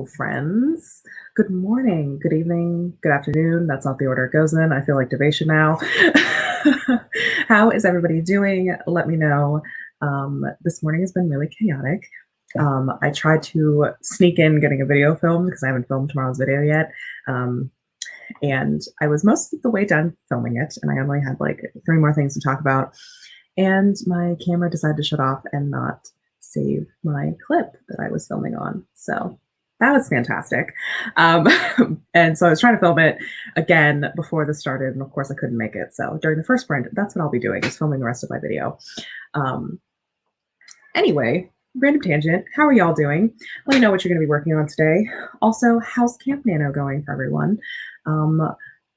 Hello, friends. Good morning, good evening, good afternoon. That's not the order it goes in. I feel like Devasia now. How is everybody doing? Let me know. This morning has been really chaotic. I tried to sneak in getting a video filmed because I haven't filmed tomorrow's video yet. And I was most of the way done filming it, and I only had like 3 more things to talk about. And my camera decided to shut off and not save my clip that I was filming on. So that was fantastic. And so I was trying to film it again before this started, and of course I couldn't make it. So during the first sprint, that's what I'll be doing, is filming the rest of my video. Anyway, random tangent. How are y'all doing? Let me know what you're going to be working on today. Also, how's Camp Nano going for everyone?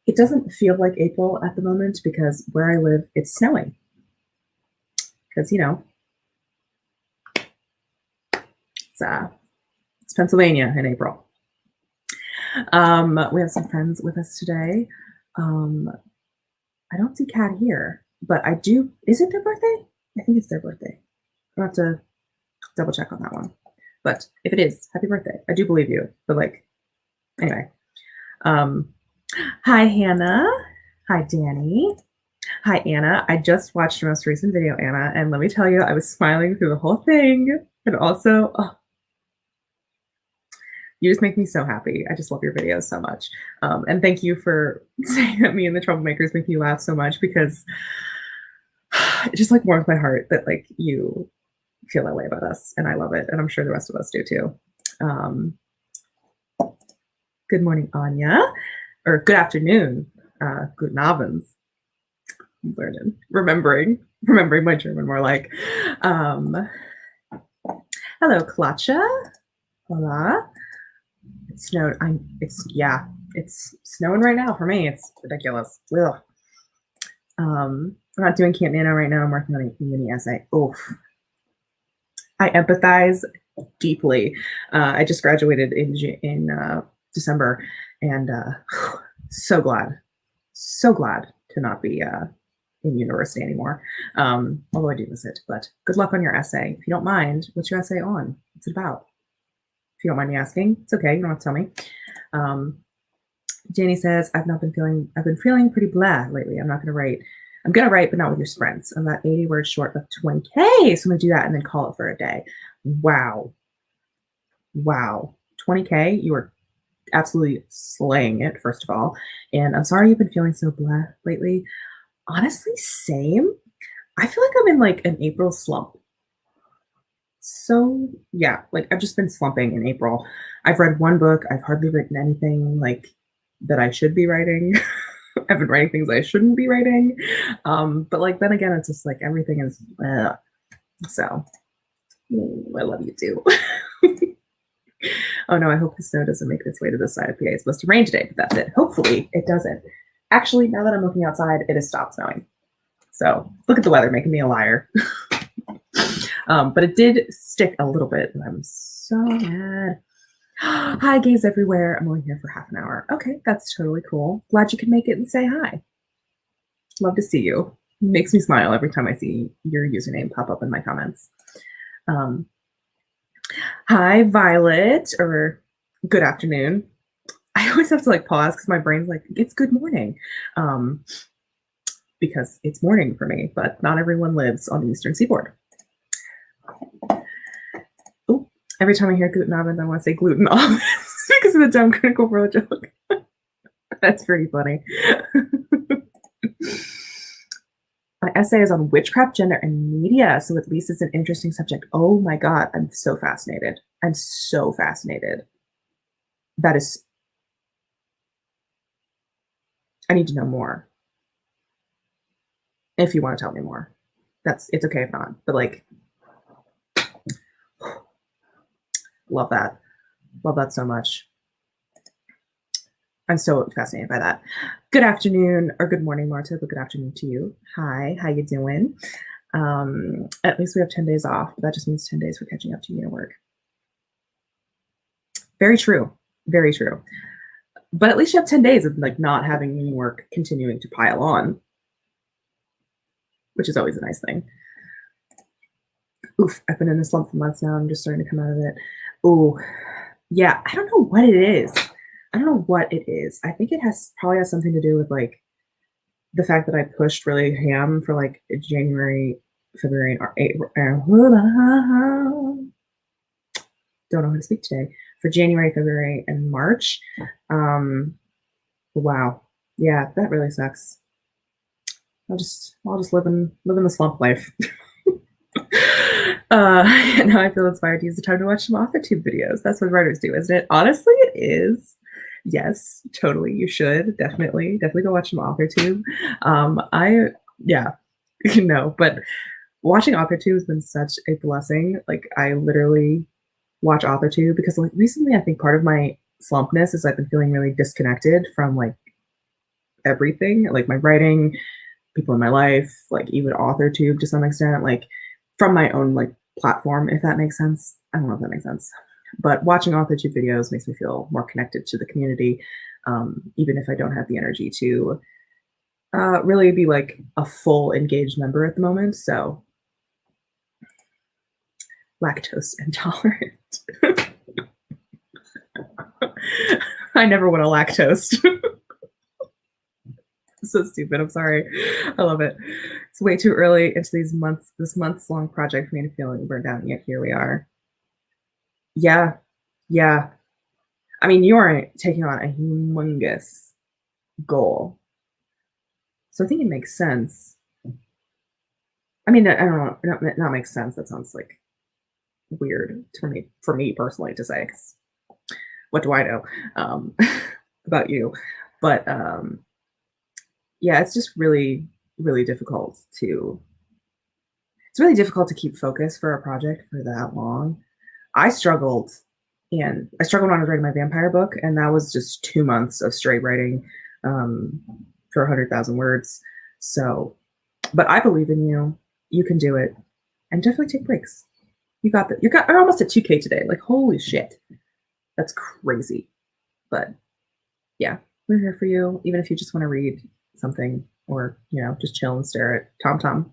It doesn't feel like April at the moment because where I live, it's snowing. Because, you know, it's Pennsylvania in April. We have some friends with us today. I don't see Kat here, but I do. Is it their birthday? I think it's their birthday. I'll have to double check on that one. But if it is, happy birthday. I do believe you. But like, anyway. Hi, Hannah. Hi, Danny. Hi, Anna. I just watched your most recent video, Anna, and let me tell you, I was smiling through the whole thing. And also, you just make me so happy. I just love your videos so much. And thank you for saying that me and the troublemakers make you laugh so much, because it just like warms my heart that like you feel that way about us, and I love it. And I'm sure the rest of us do too. Good morning, Anya, or good afternoon. Guten Abend. I'm learning, remembering my German more like. Hello, Klatscha. Hola. It snowed. It's snowing right now for me. It's ridiculous. Ugh. I'm not doing Camp Nano right now. I'm working on a uni essay. Oof. I empathize deeply. I just graduated in December, and so glad to not be in university anymore. Although I do miss it. But good luck on your essay. If you don't mind, what's your essay on? What's it about? If you don't mind me asking, it's okay. You don't have to tell me. Janie says, I've been feeling pretty blah lately. I'm gonna write, but not with your sprints. I'm about 80 words short of 20K. So I'm gonna do that and then call it for a day. Wow. 20K, you are absolutely slaying it, first of all. And I'm sorry you've been feeling so blah lately. Honestly, same. I feel like I'm in like an April slump. So yeah, like I've just been slumping in April. I've read 1 book. I've hardly written anything like that I should be writing. I've been writing things I shouldn't be writing. But like then again, it's just like everything is so I love you too. Oh no, I hope the snow doesn't make its way to this side of PA. It's supposed to rain today, but that's it. Hopefully it doesn't. Actually, now that I'm looking outside, it has stopped snowing. So look at the weather making me a liar. But it did stick a little bit, and I'm so mad. Hi, gays everywhere. I'm only here for half an hour. Okay, that's totally cool. Glad you could make it and say hi. Love to see you. Makes me smile every time I see your username pop up in my comments. Hi, Violet, or good afternoon. I always have to like pause because my brain's like, it's good morning. Because it's morning for me, but not everyone lives on the Eastern Seaboard. Oh, every time I hear Guten Abend, I want to say gluten off because of the dumb Critical Role joke. That's pretty funny. My essay is on witchcraft, gender, and media, so at least it's an interesting subject. Oh my God, I'm so fascinated. That is, I need to know more. If you want to tell me more, it's okay if not, but like, love that so much. I'm so fascinated by that. Good afternoon, or good morning, Marta, but good afternoon to you. Hi, how you doing? At least we have 10 days off, but that just means 10 days for catching up to your work. Very true. But at least you have 10 days of like not having any work continuing to pile on, which is always a nice thing. Oof, I've been in a slump for months now. I'm just starting to come out of it. Ooh, Yeah, I don't know what it is. I don't know what it is. I think it has probably has something to do with, like, the fact that I pushed really ham for, like, January, February, and April don't know how to speak today. For January, February, and March. Um, wow. Yeah, that really sucks. I'll just live in the slump life. Now I feel inspired to use the time to watch some AuthorTube videos. That's what writers do, isn't it? Honestly, it is. Yes, totally. You should definitely go watch some AuthorTube. I yeah, no, but watching AuthorTube has been such a blessing. Like I literally watch AuthorTube because like recently I think part of my slumpness is I've been feeling really disconnected from like everything, like my writing, people in my life, like even AuthorTube to some extent, like from my own like platform, if that makes sense. I don't know if that makes sense. But watching AuthorTube videos makes me feel more connected to the community, even if I don't have the energy to really be like a full engaged member at the moment. So lactose intolerant. I never want to lactose. So stupid. I'm sorry. I love it. It's way too early into this months long project for me to feel burned out, and yet here we are. Yeah, yeah. I mean, you are taking on a humongous goal, so I think it makes sense. I mean, I don't know, not makes sense. That sounds like weird for me personally to say. 'Cause what do I know about you? But yeah, it's just really difficult to it's really difficult to keep focus for a project for that long. I struggled, and I struggled when I was writing my vampire book, and that was just 2 months of straight writing um, for 100,000 words. So, but I believe in you. You can do it, and definitely take breaks. You got that. You got. You're almost at 2K today. Like holy shit, that's crazy. But yeah, we're here for you. Even if you just want to read something, or just chill and stare at TomTom.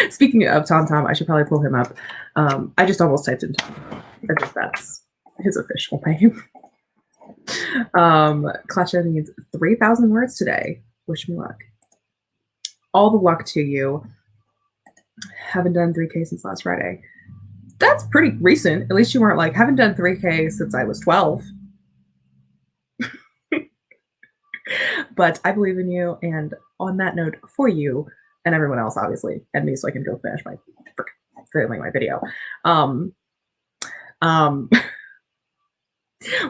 Speaking of TomTom, I should probably pull him up. I just almost typed in Tom, as if that's his official name. Klasha needs 3,000 words today. Wish me luck. All the luck to you. Haven't done 3K since last Friday. That's pretty recent. At least you weren't like, haven't done 3K since I was 12. But I believe in you. And on that note, for you and everyone else, obviously, and me, so I can go finish filming my video. Um,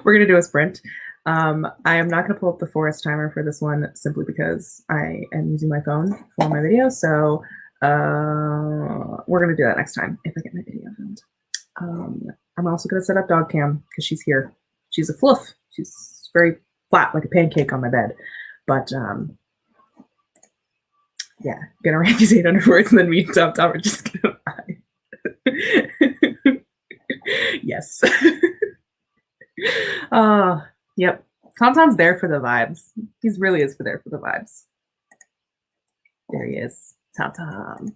we're gonna do a sprint. I am not gonna pull up the forest timer for this one simply because I am using my phone for my video. So we're gonna do that next time if I get my video filmed. I'm also gonna set up dog cam because she's here. She's a fluff. She's very flat like a pancake on my bed. But yeah, gonna write these 800 words and then me and Tom are just gonna yes. Yep. Tom's there for the vibes. He's really is there for the vibes. There he is. Tom.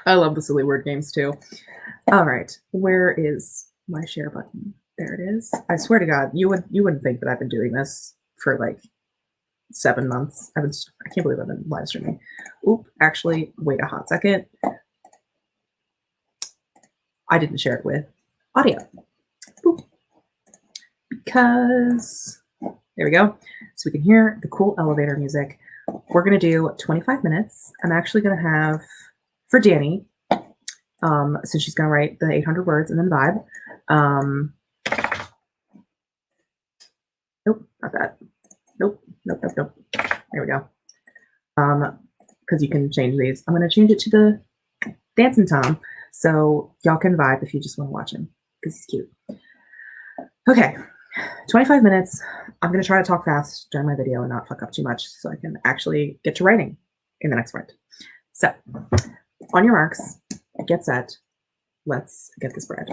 I love the silly word games too. All right. Where is my share button? There it is. I swear to God, you wouldn't think that I've been doing this for like 7 months. I can't believe I've been live streaming. Oop, actually, wait a hot second. I didn't share it with audio. Boop. Because there we go. So we can hear the cool elevator music. We're gonna do 25 minutes. I'm actually gonna have for Danny, since she's gonna write the 800 words and then vibe. Nope, not that. Nope. There we go. Because you can change these. I'm gonna change it to the dancing Tom, so y'all can vibe if you just want to watch him because he's cute. Okay, 25 minutes. I'm going to try to talk fast during my video and not fuck up too much so I can actually get to writing in the next sprint. So, on your marks, get set. Let's get this bread.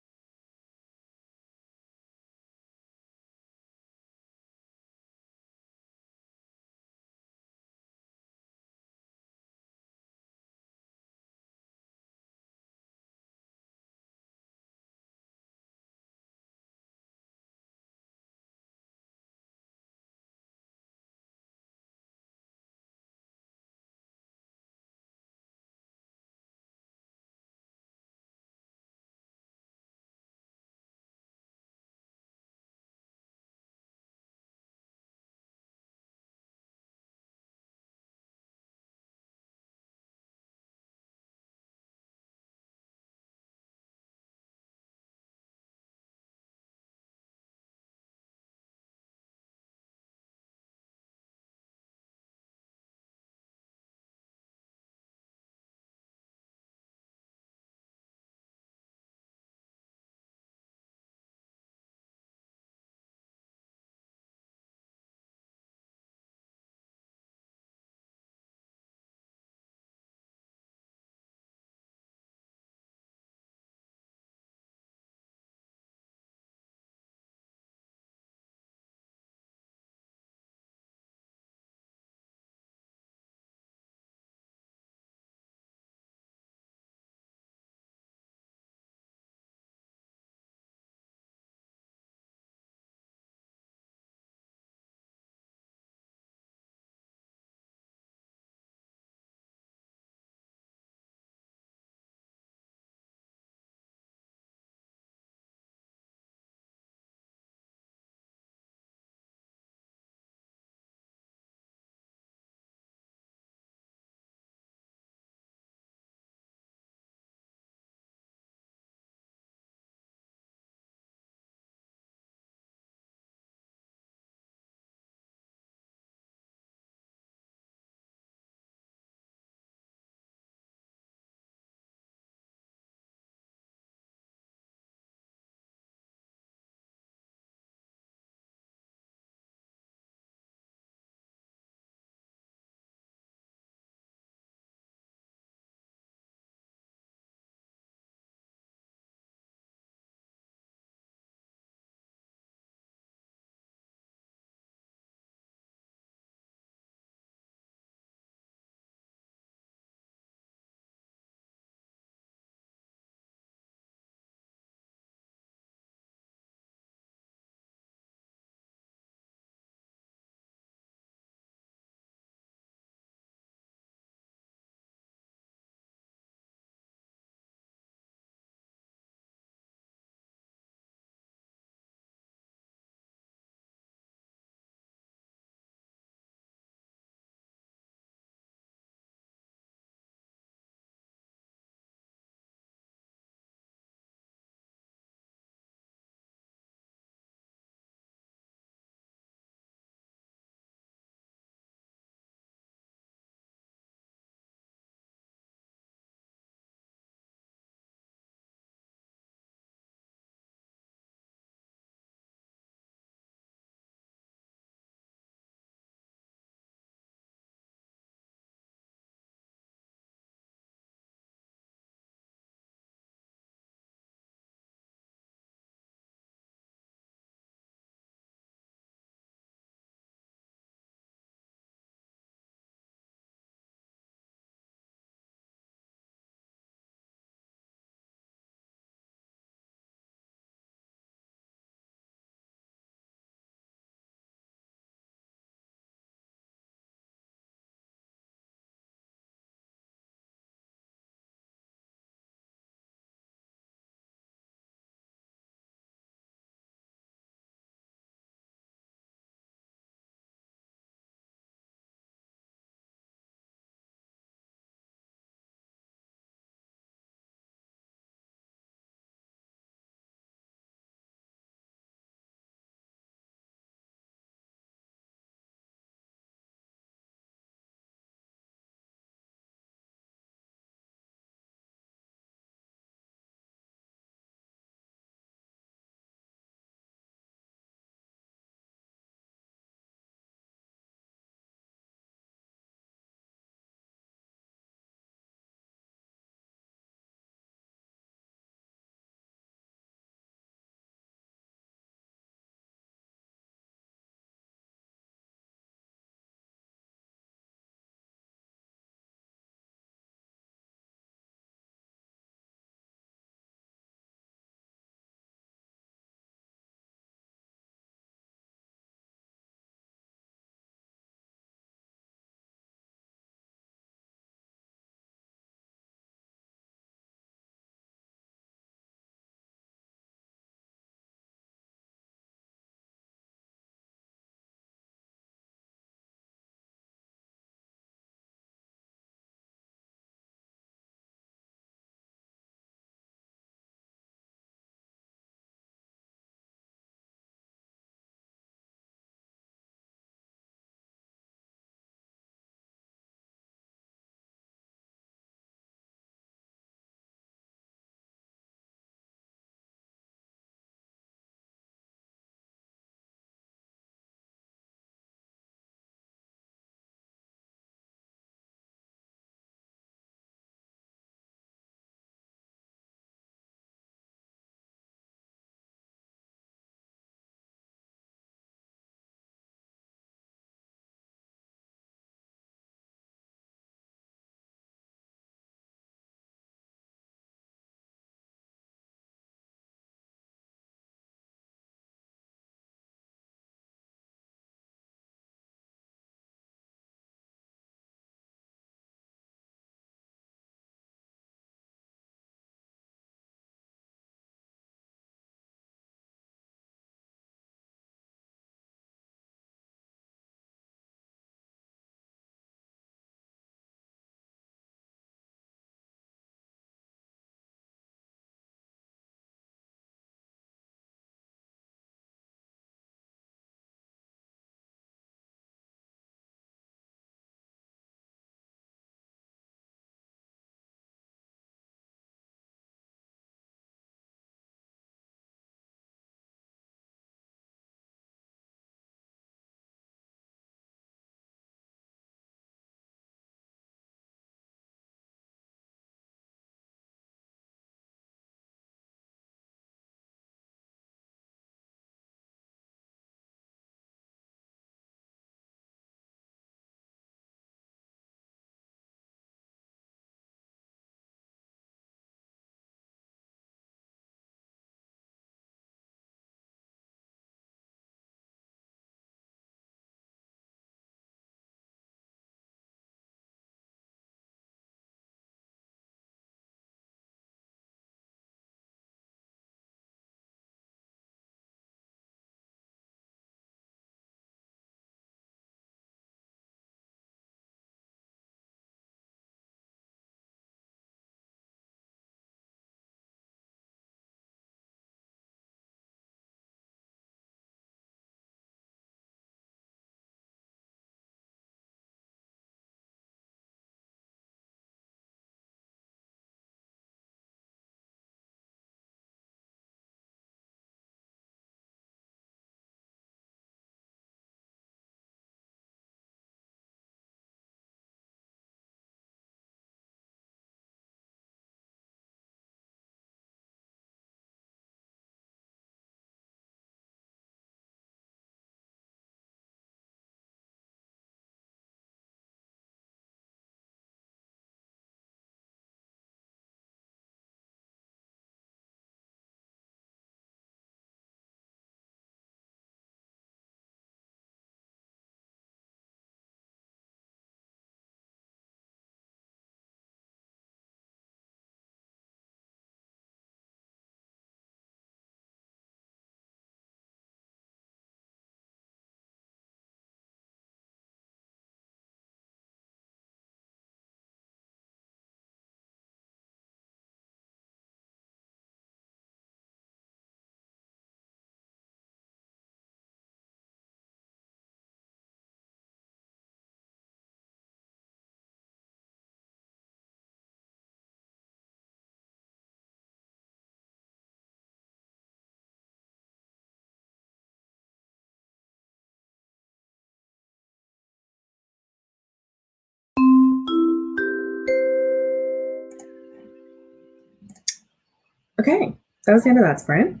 Okay, that was the end of that sprint.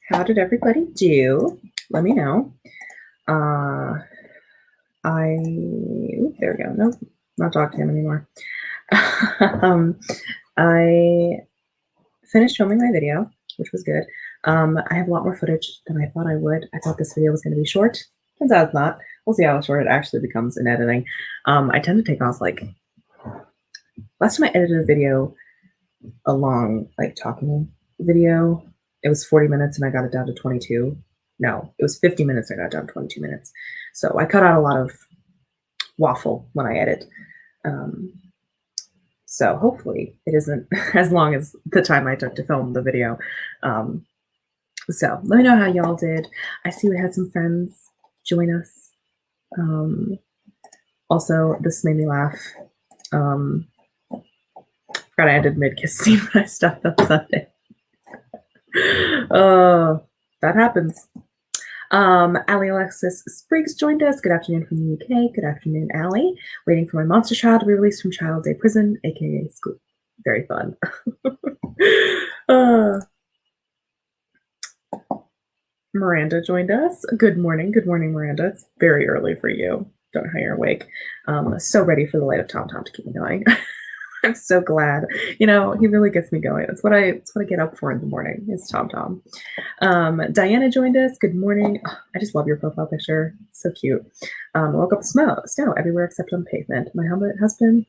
How did everybody do? Let me know. There we go. Nope, not talking to him anymore. I finished filming my video, which was good. I have a lot more footage than I thought I would. I thought this video was going to be short. Turns out it's not. We'll see how short it actually becomes in editing. I tend to take off last time I edited a video, a long talking video, it was 40 minutes and I got it down to 22. No, it was 50 minutes. I got it down to 22 minutes. So I cut out a lot of waffle when I edit. So hopefully it isn't as long as the time I took to film the video. So let me know how y'all did. I see we had some friends join us. Also, this made me laugh. Forgot I ended mid-kiss scene when I stopped on Sunday. That happens. Allie Alexis Spriggs joined us. Good afternoon from the UK. Good afternoon, Allie. Waiting for my monster child to be released from Child Day Prison, aka school. Very fun. Miranda joined us. Good morning. Good morning, Miranda. It's very early for you. Don't know how you're awake. So ready for the light of Tom to keep me going. I'm so glad. He really gets me going. That's what I get up for in the morning. It's Tom. Diana joined us. Good morning. Oh, I just love your profile picture. So cute. I woke up with snow everywhere except on pavement. My husband.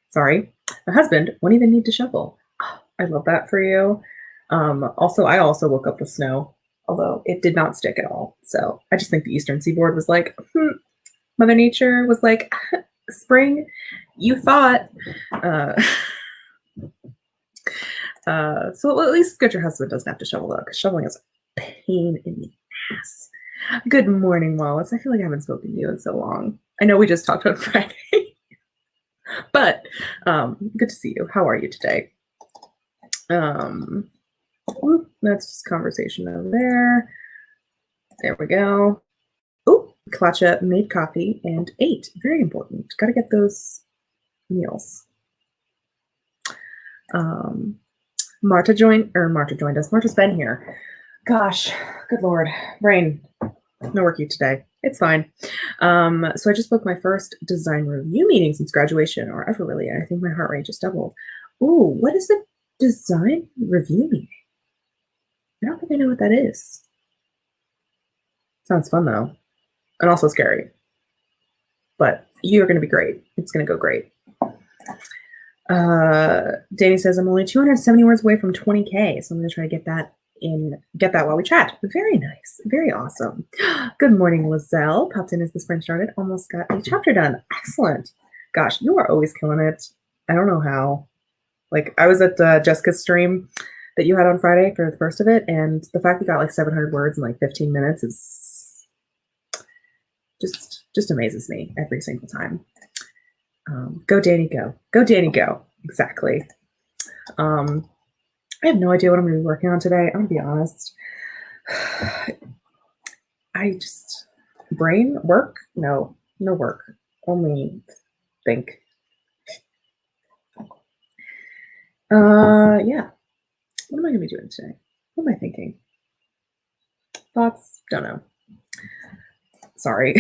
Sorry, my husband won't even need to shovel. Oh, I love that for you. I also woke up with snow, although it did not stick at all. So I just think the Eastern Seaboard was like, Mother Nature was like, spring, you thought. So at least good your husband doesn't have to shovel though, because shoveling is a pain in the ass. Good morning, Wallace. I feel like I haven't spoken to you in so long. I know we just talked on Friday, but good to see you. How are you today? That's just conversation over there. There we go. Oh, Klacha made coffee and ate. Very important. Got to get those meals. Marta joined us. Marta's been here. Gosh, good Lord. Brain, no worky today. It's fine. So I just booked my first design review meeting since graduation, or ever really. I think my heart rate just doubled. Ooh, what is a design review meeting? I don't think I know what that is. Sounds fun though. And also scary. But you're going to be great. It's going to go great. Danny says, I'm only 270 words away from 20K, so I'm going to try to get that while we chat. Very nice. Very awesome. Good morning, Lizelle. Popped in as the sprint started. Almost got a chapter done. Excellent. Gosh, you are always killing it. I don't know how. I was at Jessica's stream that you had on Friday for the first of it, and the fact we got 700 words in 15 minutes is just amazes me every single time. Go Danny, go. Go Danny, go. Exactly. I have no idea what I'm going to be working on today. I'm going to be honest. Brain work? No work. Only think. Yeah. What am I going to be doing today? What am I thinking? Thoughts? Don't know. Sorry.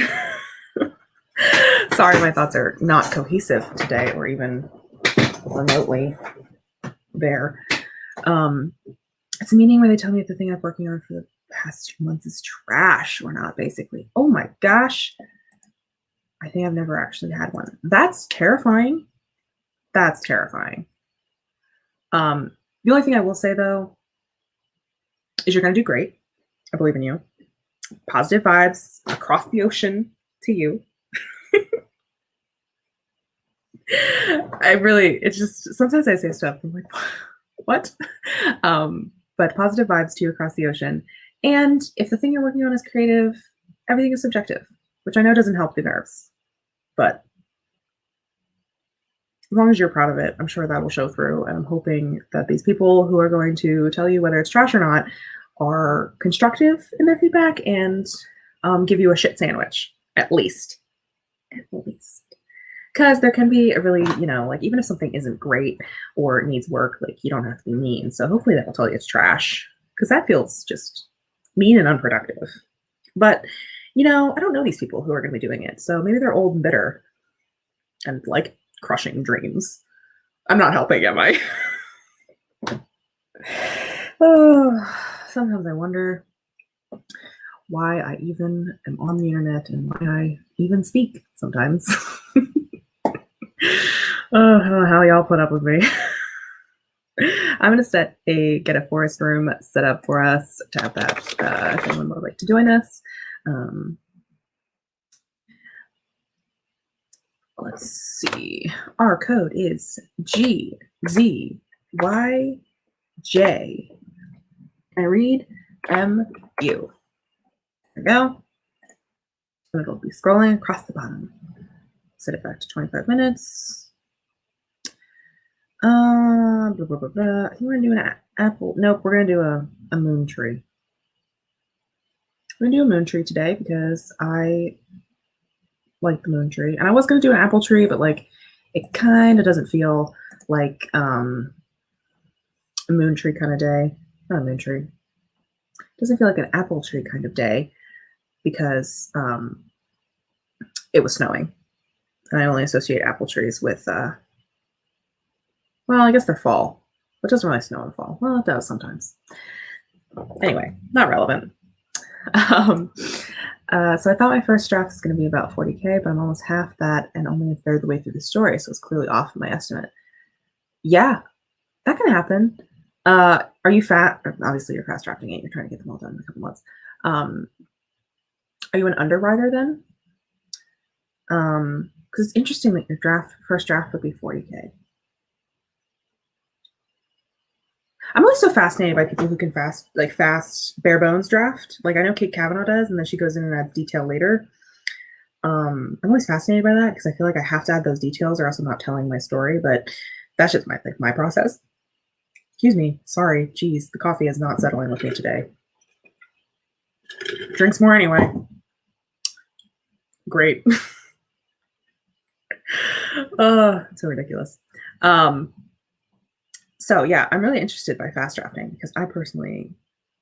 Sorry, my thoughts are not cohesive today or even remotely there. It's a meeting where they tell me if the thing I'm working on for the past 2 months is trash or not, basically. Oh my gosh. I think I've never actually had one. That's terrifying. That's terrifying. The only thing I will say, though, is you're going to do great. I believe in you. Positive vibes across the ocean to you. It's just, sometimes I say stuff, I'm like, what? But positive vibes to you across the ocean. And if the thing you're working on is creative, everything is subjective, which I know doesn't help the nerves. But as long as you're proud of it, I'm sure that will show through. And I'm hoping that these people who are going to tell you whether it's trash or not are constructive in their feedback and give you a shit sandwich, at least. At least. Because there can be a really, like even if something isn't great or it needs work, like you don't have to be mean. So hopefully that will tell you it's trash because that feels just mean and unproductive. But, I don't know these people who are going to be doing it. So maybe they're old and bitter and like crushing dreams. I'm not helping, am I? Oh, sometimes I wonder why I even am on the internet and why I even speak sometimes. Oh, I don't know how y'all put up with me. I'm going to get a forest room set up for us to have that if anyone would like to join us. Let's see. Our code is GZYJ. I read MU. There we go. And it'll be scrolling across the bottom. Set it back to 25 minutes. Blah, blah, blah, blah. I think we're gonna do an apple. Nope, we're gonna do a moon tree. We're gonna do a moon tree today because I like the moon tree. And I was gonna do an apple tree, but like it kind of doesn't feel like a moon tree kind of day. Not a moon tree. It doesn't feel like an apple tree kind of day because it was snowing. And I only associate apple trees with well, I guess they're fall. It doesn't really snow in fall. Well, it does sometimes. Anyway, not relevant. So I thought my first draft was going to be about 40K, but I'm almost half that and only a third of the way through the story, so it's clearly off my estimate. Yeah, that can happen. Are you fat? Obviously, you're fast drafting it. You're trying to get them all done in a couple months. Are you an underwriter then? Because it's interesting that your first draft would be 40K. I'm always so fascinated by people who can fast bare bones draft. Like I know Kate Kavanaugh does, and then she goes in and adds detail later. I'm always fascinated by that because I feel like I have to add those details or else I'm not telling my story. But that's just my process. Excuse me. Sorry. Geez, the coffee is not settling with me today. Drinks more anyway. Great. So ridiculous. So yeah, I'm really interested by fast drafting because I personally,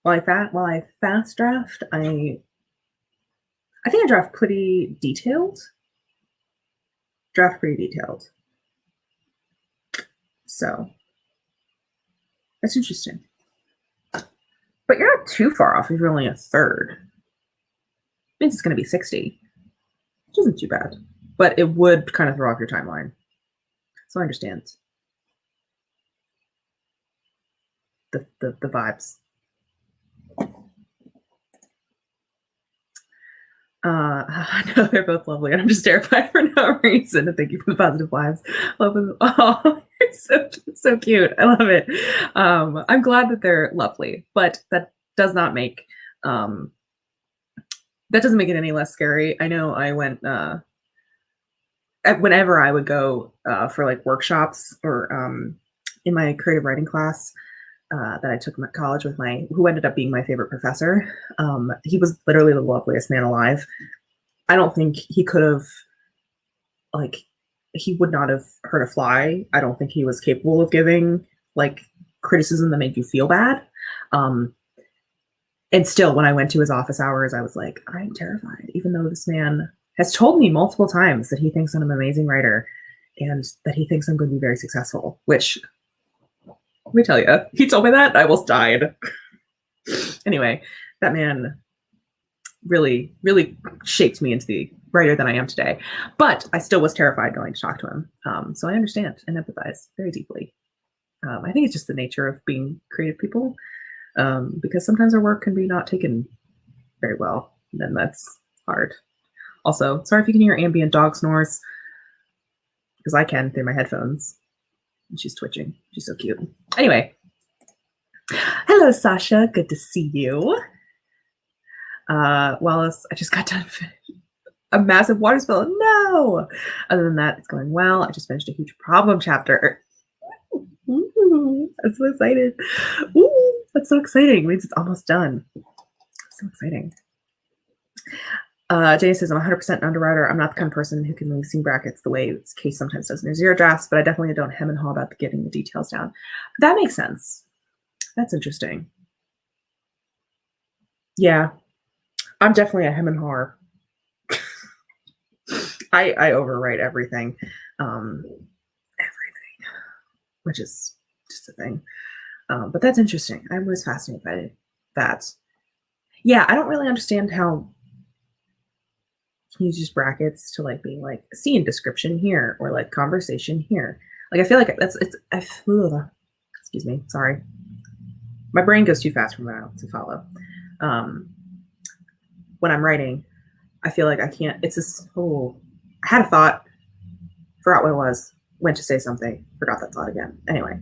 while I fast draft, I think I draft pretty detailed. So that's interesting. But you're not too far off if you're only a third. It means it's going to be 60, which isn't too bad. But it would kind of throw off your timeline. So I understand the vibes. I know they're both lovely, and I'm just terrified for no reason. And thank you for the positive vibes. Oh, it's so cute. I love it. I'm glad that they're lovely, but that doesn't make it any less scary. I know I went whenever I would go for like workshops or in my creative writing class that I took at college with who ended up being my favorite professor. He was literally the loveliest man alive. I don't think he could have, he would not have hurt a fly. I don't think he was capable of giving like criticism that made you feel bad. And still, when I went to his office hours, I was like, I'm terrified, even though this man has told me multiple times that he thinks I'm an amazing writer and that he thinks I'm going to be very successful, which, let me tell you, he told me that, I almost died. Anyway, that man really, really shaped me into the writer that I am today. But I still was terrified going to talk to him. So I understand and empathize very deeply. I think it's just the nature of being creative people, because sometimes our work can be not taken very well. And then that's hard. Also, sorry if you can hear ambient dog snores, because I can through my headphones. And she's twitching. She's so cute. Anyway. Hello, Sasha. Good to see you. Wallace, I just got done a massive water spill. No! Other than that, it's going well. I just finished a huge problem chapter. Ooh, I'm so excited. Ooh, that's so exciting. It means it's almost done. So exciting. Jay says, I'm 100% an underwriter. I'm not the kind of person who can really see brackets the way Case sometimes does in their zero drafts, but I definitely don't hem and haw about getting the details down. That makes sense. That's interesting. Yeah, I'm definitely a hem and haw. I overwrite everything, which is just a thing. But that's interesting. I was fascinated by that. Yeah, I don't really understand how you use brackets to like being like scene description here or like conversation here. Like I feel like excuse me, sorry. My brain goes too fast for me to follow. When I'm writing, I feel like I can't. It's this. Oh, I had a thought, forgot what it was, went to say something, forgot that thought again. Anyway,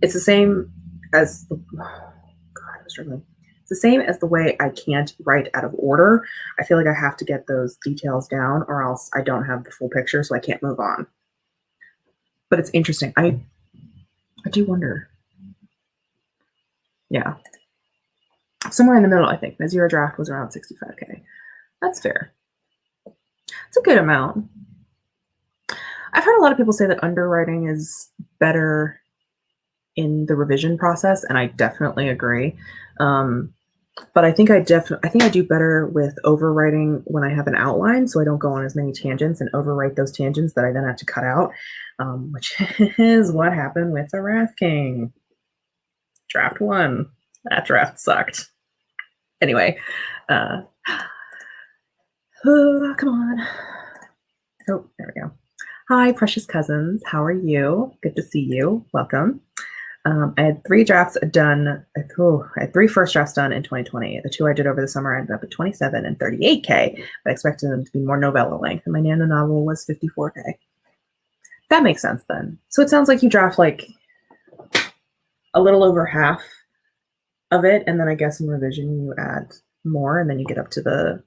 it's the same as the. Oh, God, I was struggling. It's the same as the way I can't write out of order. I feel like I have to get those details down, or else I don't have the full picture, so I can't move on. But it's interesting. I do wonder. Yeah. Somewhere in the middle, I think. My zero draft was around 65K. That's fair. It's a good amount. I've heard a lot of people say that underwriting is better in the revision process, and I definitely agree. But I think I do better with overwriting when I have an outline, so I don't go on as many tangents and overwrite those tangents that I then have to cut out, which is what happened with the Wrath King. Draft 1. That draft sucked. Anyway, oh, come on. Oh, there we go. Hi, precious cousins. How are you? Good to see you. Welcome. I had 3 drafts done. I had 3 first drafts done in 2020. The 2 I did over the summer ended up at 27 and 38K, but I expected them to be more novella length, and my nano novel was 54K. That makes sense then. So it sounds like you draft like a little over half of it, and then I guess in revision you add more, and then you get up to the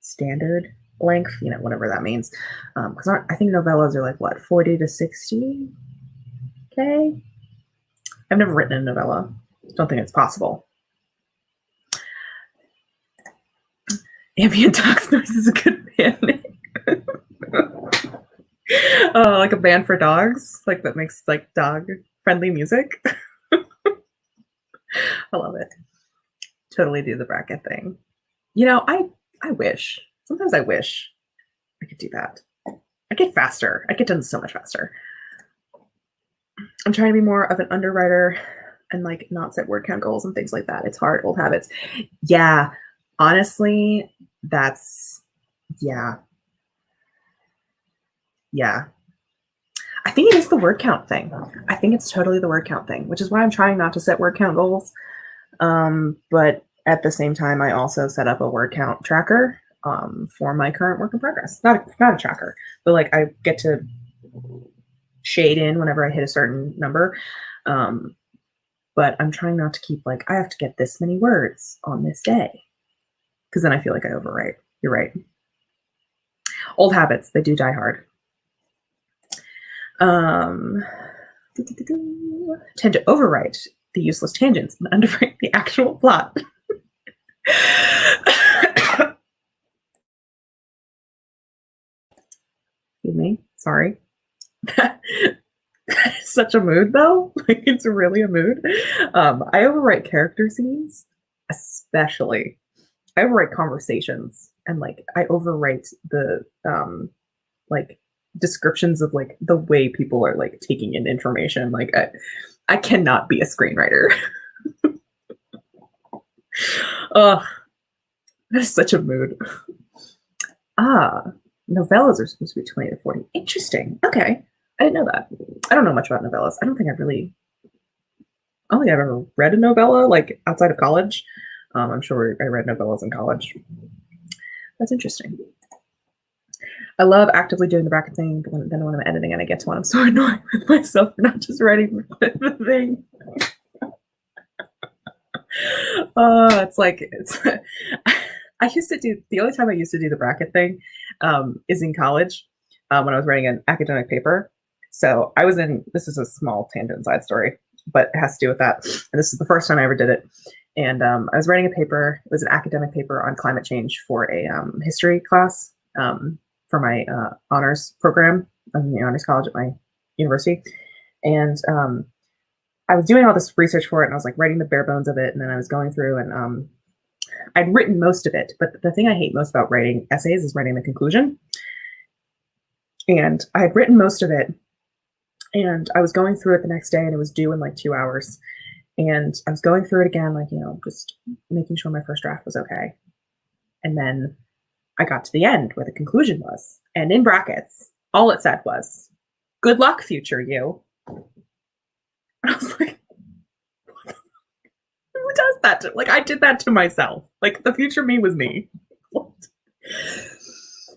standard length, whatever that means. Because I think novellas are like what, 40 to 60K? I've never written a novella. Don't think it's possible. Ambient Dogs Noise is a good band name. Oh, like a band for dogs, like that makes like dog friendly music. I love it. Totally do the bracket thing. I wish. Sometimes I wish I could do that. I get faster. I get done so much faster. I'm trying to be more of an underwriter and like not set word count goals and things like that. It's hard. Old habits. Yeah. Honestly, yeah. I think it is the word count thing. I think it's totally the word count thing, which is why I'm trying not to set word count goals. But at the same time, I also set up a word count tracker for my current work in progress. Not a tracker, but like I get to shade in whenever I hit a certain number. But I'm trying not to keep like, I have to get this many words on this day, because then I feel like I overwrite. You're right. Old habits, they do die hard. Tend to overwrite the useless tangents and underwrite the actual plot. Excuse me. Sorry. That is such a mood, though. Like, it's really a mood. I overwrite character scenes, especially. I overwrite conversations, and like I overwrite the like descriptions of like the way people are like taking in information. Like I cannot be a screenwriter. Oh, that is such a mood. Novellas are supposed to be 20 to 40. Interesting. Okay. I didn't know that. I don't know much about novellas. I don't think I've ever read a novella like outside of college. I'm sure I read novellas in college. That's interesting. I love actively doing the bracket thing, but then when I'm editing and I get to one, I'm so annoyed with myself for not just writing the thing. I used to do, the only time I used to do the bracket thing is in college when I was writing an academic paper. So this is a small tangent side story, but it has to do with that. And this is the first time I ever did it. And I was writing a paper. It was an academic paper on climate change for a history class for my honors program. I was in the honors college at my university. And I was doing all this research for it, and I was like writing the bare bones of it. And then I was going through, and I'd written most of it. But the thing I hate most about writing essays is writing the conclusion. And I had written most of it, and I was going through it the next day, and it was due in like 2 hours. And I was going through it again, like, just making sure my first draft was okay. And then I got to the end where the conclusion was. And in brackets, all it said was, "Good luck, future you." And I was like, who does that? Like, I did that to myself. Like, the future me was me.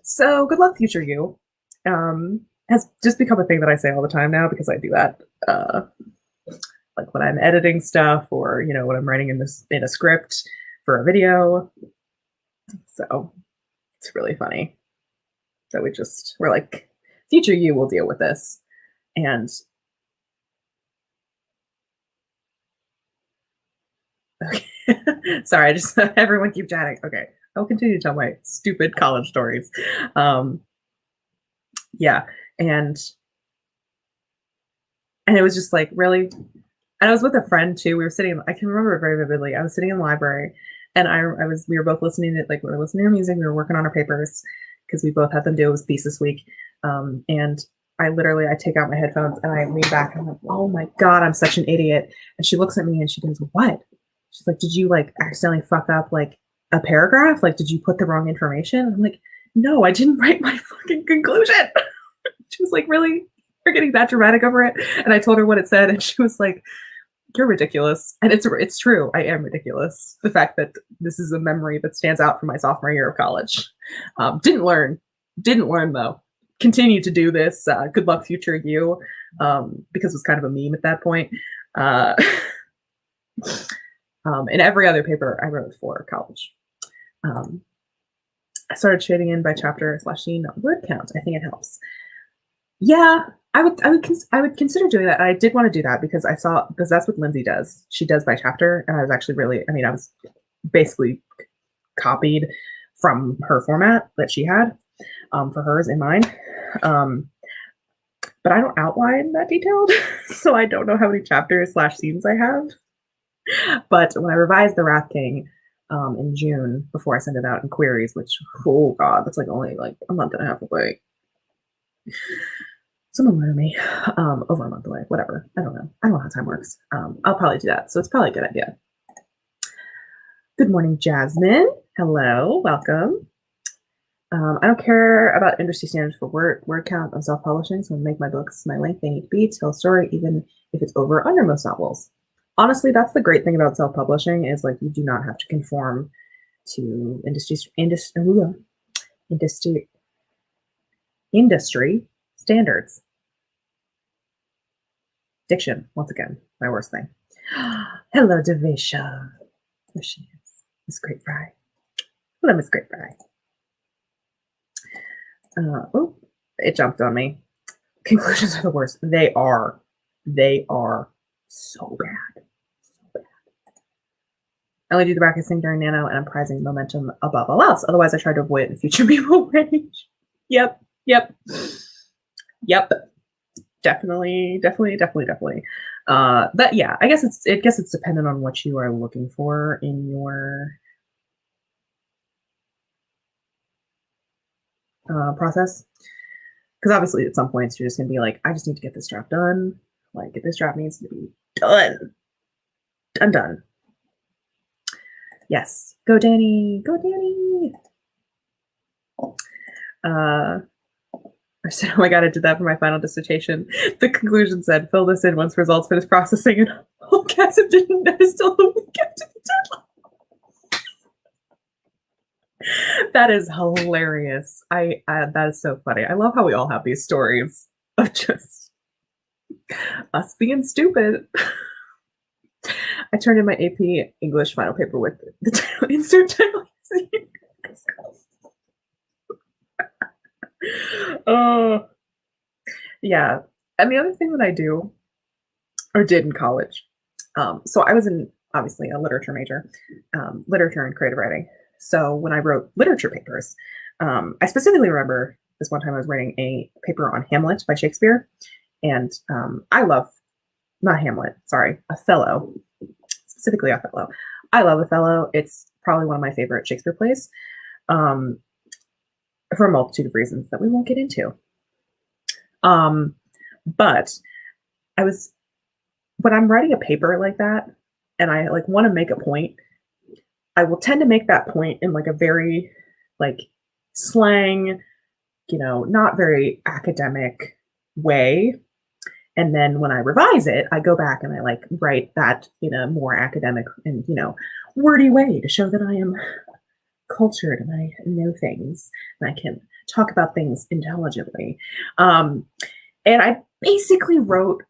So, good luck, future you. Has just become a thing that I say all the time now because I do that. Like when I'm editing stuff, or when I'm writing in a script for a video. So it's really funny that we're like, future you will deal with this. And okay. Sorry, I just everyone keep chatting. Okay, I'll continue to tell my stupid college stories. Yeah, and it was just like, really. And I was with a friend too. We were sitting. I can remember it very vividly. I was sitting in the library, and we were both listening to, like, we were listening to music. We were working on our papers because we both had them due. It was thesis week, and I take out my headphones and I lean back and I'm like, oh my god, I'm such an idiot. And she looks at me and she goes, "What?" She's like, "Did you like accidentally fuck up like a paragraph? Like, did you put the wrong information?" And I'm like, "No, I didn't write my fucking conclusion." She was like, "Really? You're getting that dramatic over it?" And I told her what it said, and she was like, "You're ridiculous." And it's true. I am ridiculous. The fact that this is a memory that stands out from my sophomore year of college. Didn't learn though. Continue to do this. Good luck, future you, because it was kind of a meme at that point. And every other paper I wrote for college. I started shading in by chapter / scene word count. I think it helps. Yeah, I would consider doing that. I did want to do that because that's what Lindsay does. She does by chapter, and I was actually I was basically copied from her format that she had for hers in mind. But I don't outline that detailed, so I don't know how many chapters / scenes I have. But when I revised the Wrath King in June before I send it out in queries, which, oh god, that's like only like a month and a half away. Someone murder me over a month away, whatever. I don't know how time works. I'll probably do that, so it's probably a good idea. Good morning, Jasmine. Hello, welcome. I don't care about industry standards for word count of self-publishing, so I make my books my length they need to be to tell a story, even if it's over or under most novels. Honestly, that's the great thing about self-publishing is like you do not have to conform to industry standards. Diction, once again, my worst thing. Hello, Devisha. There she is. Miss Great Fry. Hello, Miss Great Fry. Oh, it jumped on me. Conclusions are the worst. They are so bad. I only do the brackets thing during nano, and I'm prizing momentum above all else. Otherwise, I try to avoid it in future people range. Yep. Definitely. But yeah, I guess it's dependent on what you are looking for in your process. Because obviously, at some points, you're just gonna be like, I just need to get this draft done. Like, this draft needs to be done. Done. Yes. Go, Danny. I said, oh my god, I did that for my final dissertation. The conclusion said, fill this in once results finish processing, and all cats didn't notice till the week after the deadline. That is hilarious. That is so funny. I love how we all have these stories of just us being stupid. I turned in my AP English final paper with the title, insert title. Oh, yeah. And the other thing that I do or did in college, so I was in obviously a literature major, literature and creative writing. So when I wrote literature papers, I specifically remember this one time I was writing a paper on Hamlet by Shakespeare, and I love not Hamlet, sorry, Othello, specifically Othello. I love Othello. It's probably one of my favorite Shakespeare plays, um, for a multitude of reasons that we won't get into. Um, but I was when I'm writing a paper like that, and I like want to make a point, I will tend to make that point in like a very like slang, not very academic way. And then when I revise it, I go back and I like write that in a more academic and, wordy way to show that I am cultured and I know things and I can talk about things intelligently. Um, and I basically wrote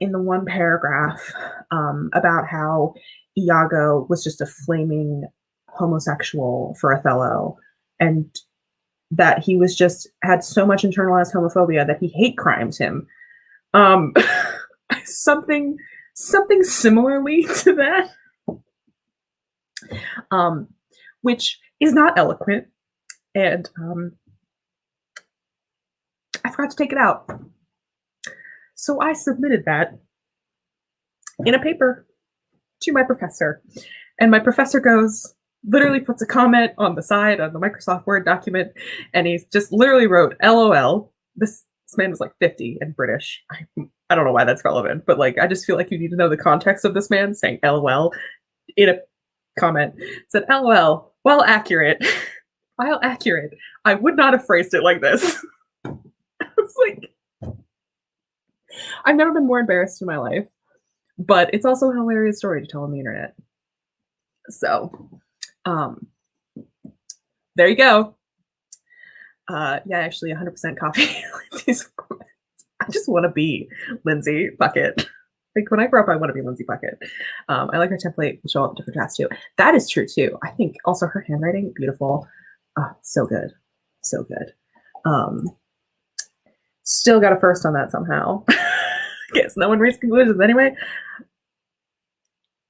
in the one paragraph about how Iago was just a flaming homosexual for Othello, and that he was just had so much internalized homophobia that he hate crimes him. Um, something something similarly to that, um, which is not eloquent, and I forgot to take it out. So I submitted that in a paper to my professor. And my professor literally puts a comment on the side of the Microsoft Word document, and he's just literally wrote LOL. This man was like 50 and British. I don't know why that's relevant, but like I just feel like you need to know the context of this man saying LOL in a comment. It said LOL, well accurate. While accurate, I would not have phrased it like this. It's like I've never been more embarrassed in my life, but it's also a hilarious story to tell on the internet. So, um, there you go. Yeah, actually, 100% copy Lindsay's. I just want to be Lindsay Bucket. Like when I grow up, I want to be Lindsay Bucket. I like her template to show all the different drafts too. That is true too. I think also her handwriting, beautiful. So good. So good. Um, Still got a first on that somehow. Guess no one reads conclusions anyway.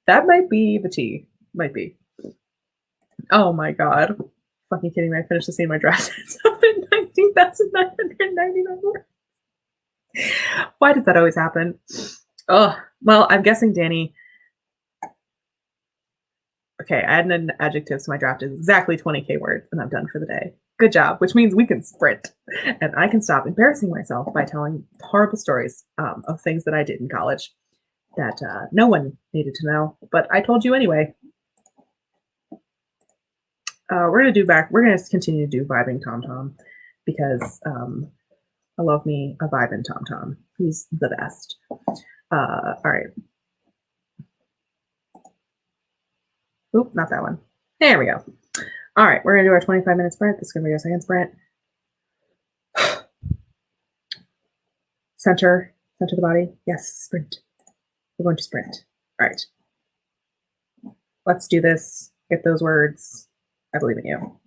That might be the T. Might be. Oh my god. Fucking kidding me. I finished the scene my draft itself in 19,999 words. Why does that always happen? Oh, well, I'm guessing Danny. Okay, I added an adjective to my draft is exactly 20K words, and I'm done for the day. Good job, which means we can sprint. And I can stop embarrassing myself by telling horrible stories of things that I did in college that no one needed to know, but I told you anyway. We're gonna continue to do vibing tomtom because I love me a vibing tomtom. He's the best. All right. Oop, not that one. There we go. All right, we're gonna do our 25-minute sprint. This is gonna be our second sprint. Center the body. Yes, sprint. We're going to sprint. All right. Let's do this. Get those words. I believe in you.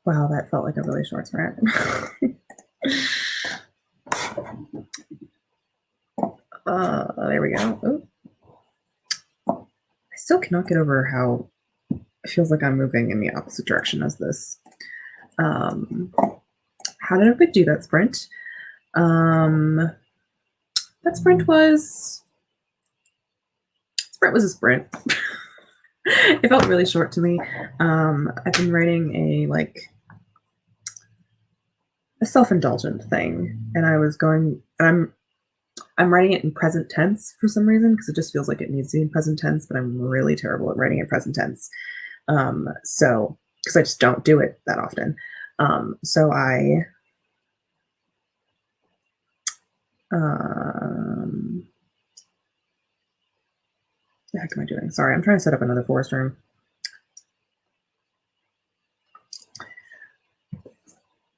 Wow, that felt like a really short sprint. There we go. Ooh. I still cannot get over how it feels like I'm moving in the opposite direction as this. How did I do that sprint? That sprint was a sprint. It felt really short to me. I've been writing a self-indulgent thing, and I was going, and I'm writing it in present tense for some reason because it just feels like it needs to be in present tense, but I'm really terrible at writing in present tense. So because I just don't do it that often. So I the heck am I doing? Sorry, I'm trying to set up another forest room.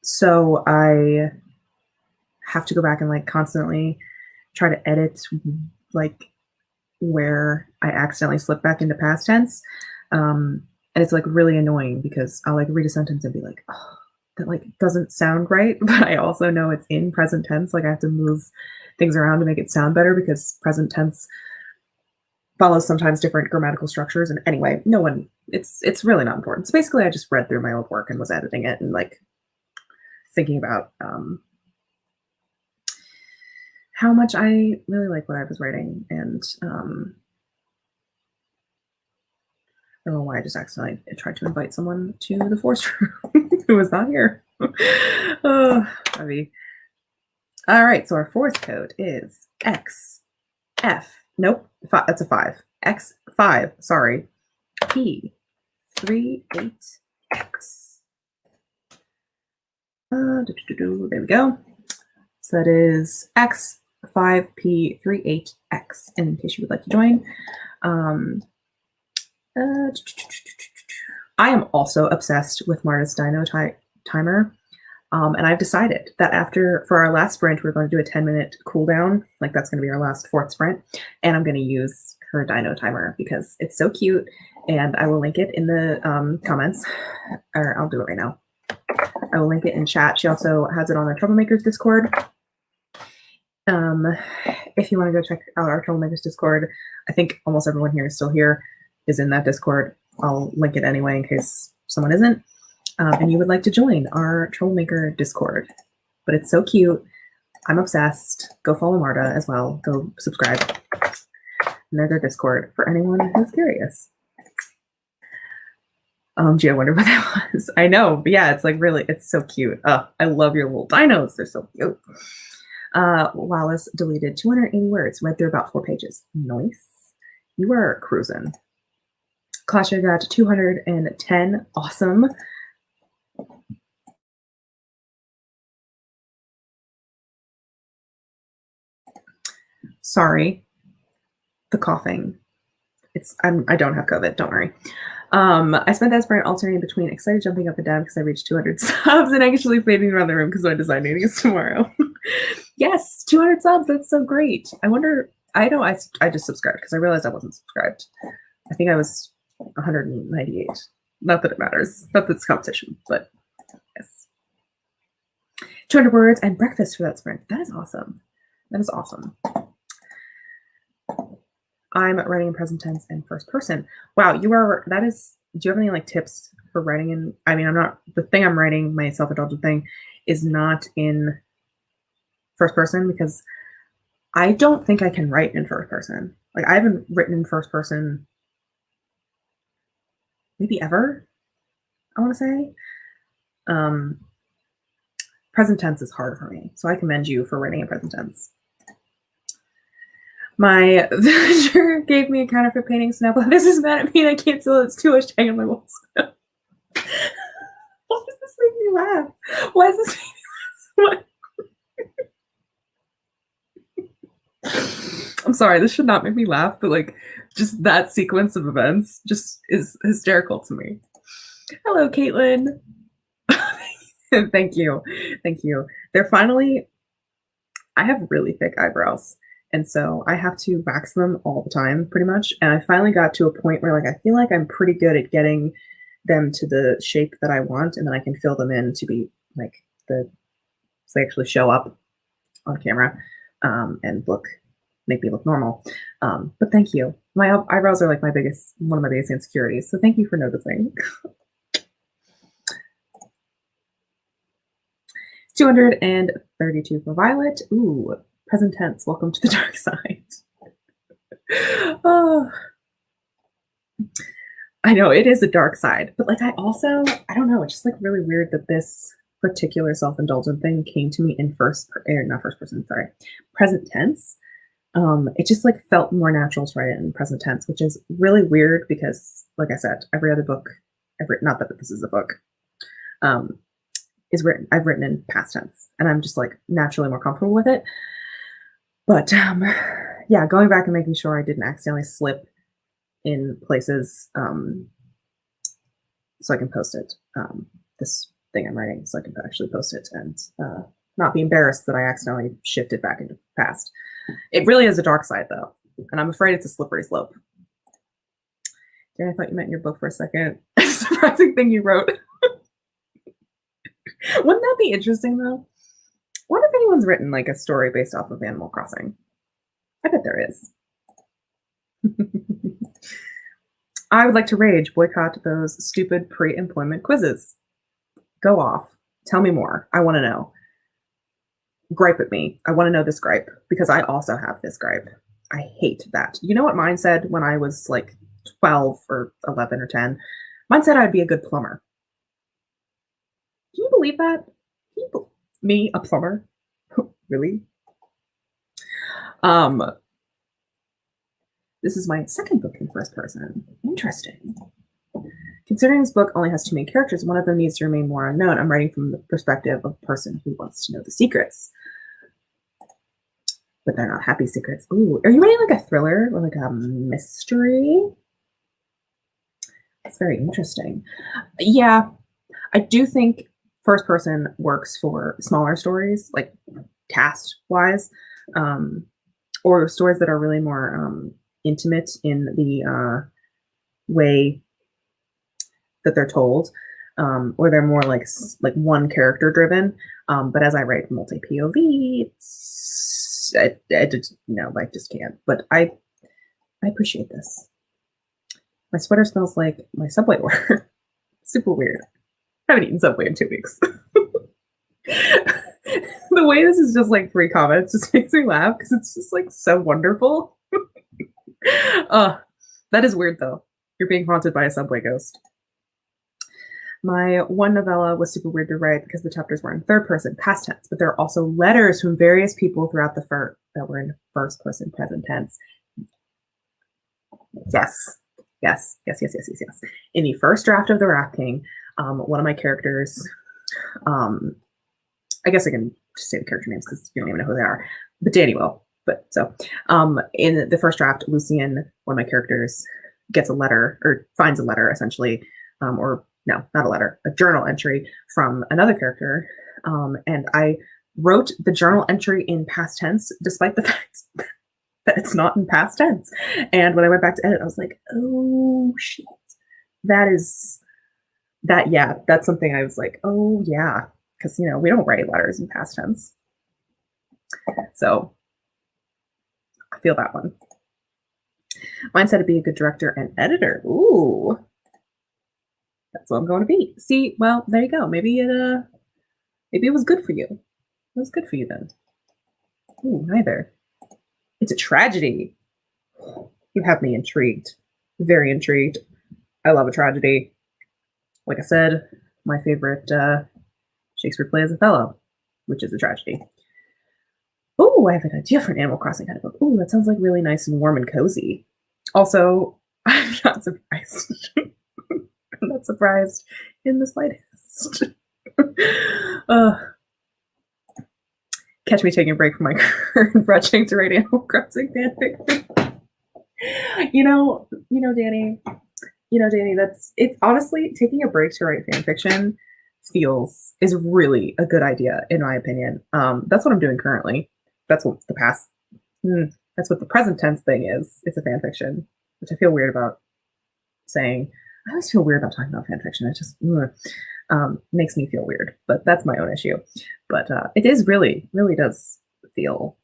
So I have to go back and constantly try to edit where I accidentally slip back into past tense. And it's really annoying because I'll read a sentence and be like, oh, that doesn't sound right, but I also know it's in present tense. I have to move things around to make it sound better because present tense follows sometimes different grammatical structures. And anyway, it's really not important. So basically I just read through my old work and was editing it and thinking about how much I really like what I was writing. And I don't know why I just accidentally tried to invite someone to the forest room who was not here. Oh, heavy. All right, so our force code is X, F, nope, that's a 5. X, 5, sorry, P, 3, 8, X. There we go. So that is X, 5, P, 3, 8, X, in case you would like to join. I am also obsessed with Marta's Dino timer. And I've decided that for our last sprint, we're going to do a 10-minute cooldown. That's going to be our last 4th sprint. And I'm going to use her dino timer because it's so cute. And I will link it in the comments, or I'll do it right now. I will link it in chat. She also has it on the Troublemakers Discord. If you want to go check out our Troublemakers Discord, I think almost everyone here is still here, is in that Discord. I'll link it anyway in case someone isn't. And you would like to join our Troublemaker Discord. But it's so cute. I'm obsessed. Go follow Marta as well. Go subscribe. And there's our Discord for anyone who's curious. Gee, I wonder what that was. I know, but yeah, it's really, it's so cute. I love your little dinos. They're so cute. Wallace deleted 280 words, read through about 4 pages. Nice. You are cruising. Klasha got 210. Awesome. Sorry, the coughing. I don't have COVID, don't worry. I spent that sprint alternating between excited jumping up and down because I reached 200 subs and actually fading around the room because my design meeting is tomorrow. Yes, 200 subs, that's so great. I wonder, I know I just subscribed because I realized I wasn't subscribed. I think I was 198. Not that it matters, not that it's competition, but yes. 200 words and breakfast for that sprint. That is awesome. That is awesome. I'm writing in present tense and first person. Wow, do you have any tips for writing in, the thing I'm writing, my self-indulgent thing, is not in first person because I don't think I can write in first person. I haven't written in first person maybe ever, I want to say. Present tense is hard for me, so I commend you for writing in present tense. My villager gave me a counterfeit painting snap. This is mad at me and I can't sell it. It's too much hanging on my walls. Why does this make me laugh? Why does this make me laugh? I'm sorry, this should not make me laugh, but just that sequence of events just is hysterical to me. Hello, Caitlin. Thank you. Thank you. I have really thick eyebrows. And so I have to wax them all the time, pretty much. And I finally got to a point where I feel like I'm pretty good at getting them to the shape that I want, and then I can fill them in to be like so they actually show up on camera and make me look normal. But thank you. My eyebrows are like one of my biggest insecurities. So thank you for noticing. 232 for Violet. Ooh, present tense. Welcome to the dark side. Oh, I know it is a dark side, but like I don't know. It's just like really weird that this particular self-indulgent thing came to me in not first person, sorry, present tense. It just like felt more natural to write it in present tense, which is really weird because, like I said, every other book, not that this is a book, I've written in past tense, and I'm just like naturally more comfortable with it. But yeah, going back and making sure I didn't accidentally slip in places, so I can post it. This thing I'm writing, so I can actually post it and not be embarrassed that I accidentally shifted back into past. It really is a dark side, though, and I'm afraid it's a slippery slope. Dan, I thought you meant in your book for a second. Surprising thing you wrote. Wouldn't that be interesting, though? What if anyone's written like a story based off of Animal Crossing? I bet there is. I would like to rage, boycott those stupid pre-employment quizzes. Go off. Tell me more. I want to know. Gripe at me. I want to know this gripe because I also have this gripe. I hate that. You know what mine said when I was like 12 or 11 or 10? Mine said I'd be a good plumber. Can you believe that? Me, a plumber? Really? This is my second book in first person. Interesting. Considering this book only has 2 main characters, one of them needs to remain more unknown. I'm writing from the perspective of a person who wants to know the secrets. But they're not happy secrets. Ooh, are you writing like a thriller or like a mystery? That's very interesting. Yeah, I do think first person works for smaller stories, like cast-wise, or stories that are really more intimate in the way that they're told, or they're more like one character driven. But as I write multi POV, I just can't. But I appreciate this. My sweater smells like my Subway order. Super weird. I haven't eaten Subway in 2 weeks. The way this is just like 3 comments just makes me laugh because it's just like so wonderful. That is weird though. You're being haunted by a Subway ghost. My one novella was super weird to write because the chapters were in third person, past tense, but there are also letters from various people throughout the that were in first person, present tense. Yes. In the first draft of The Wrath King, one of my characters, I guess I can just say the character names because you don't even know who they are, but Danny will. But so, in the first draft, Lucian, one of my characters, gets a letter or finds a letter essentially, or no, not a letter, a journal entry from another character. And I wrote the journal entry in past tense, despite the fact that it's not in past tense. And when I went back to edit, I was like, oh shit, that's something I was like, oh yeah, because we don't write letters in past tense. So I feel that one. Mine said to be a good director and editor. Ooh, that's what I'm going to be. See, well, there you go. Maybe it was good for you. It was good for you then. Ooh, neither. It's a tragedy. You have me intrigued. Very intrigued. I love a tragedy. Like I said, my favorite Shakespeare play is Othello, which is a tragedy. Oh, I have an idea for an Animal Crossing kind of book. Oh, that sounds like really nice and warm and cozy. Also, I'm not surprised. I'm not surprised in the slightest. Catch me taking a break from my current rushing to write Animal Crossing fanfic. Danny. Danny, it's honestly taking a break to write fan fiction is really a good idea in my opinion. That's what I'm doing currently. That's what the present tense thing is. It's a fan fiction, which I feel weird about saying. I always feel weird about talking about fan fiction. It just makes me feel weird, but that's my own issue. But it is really does feel,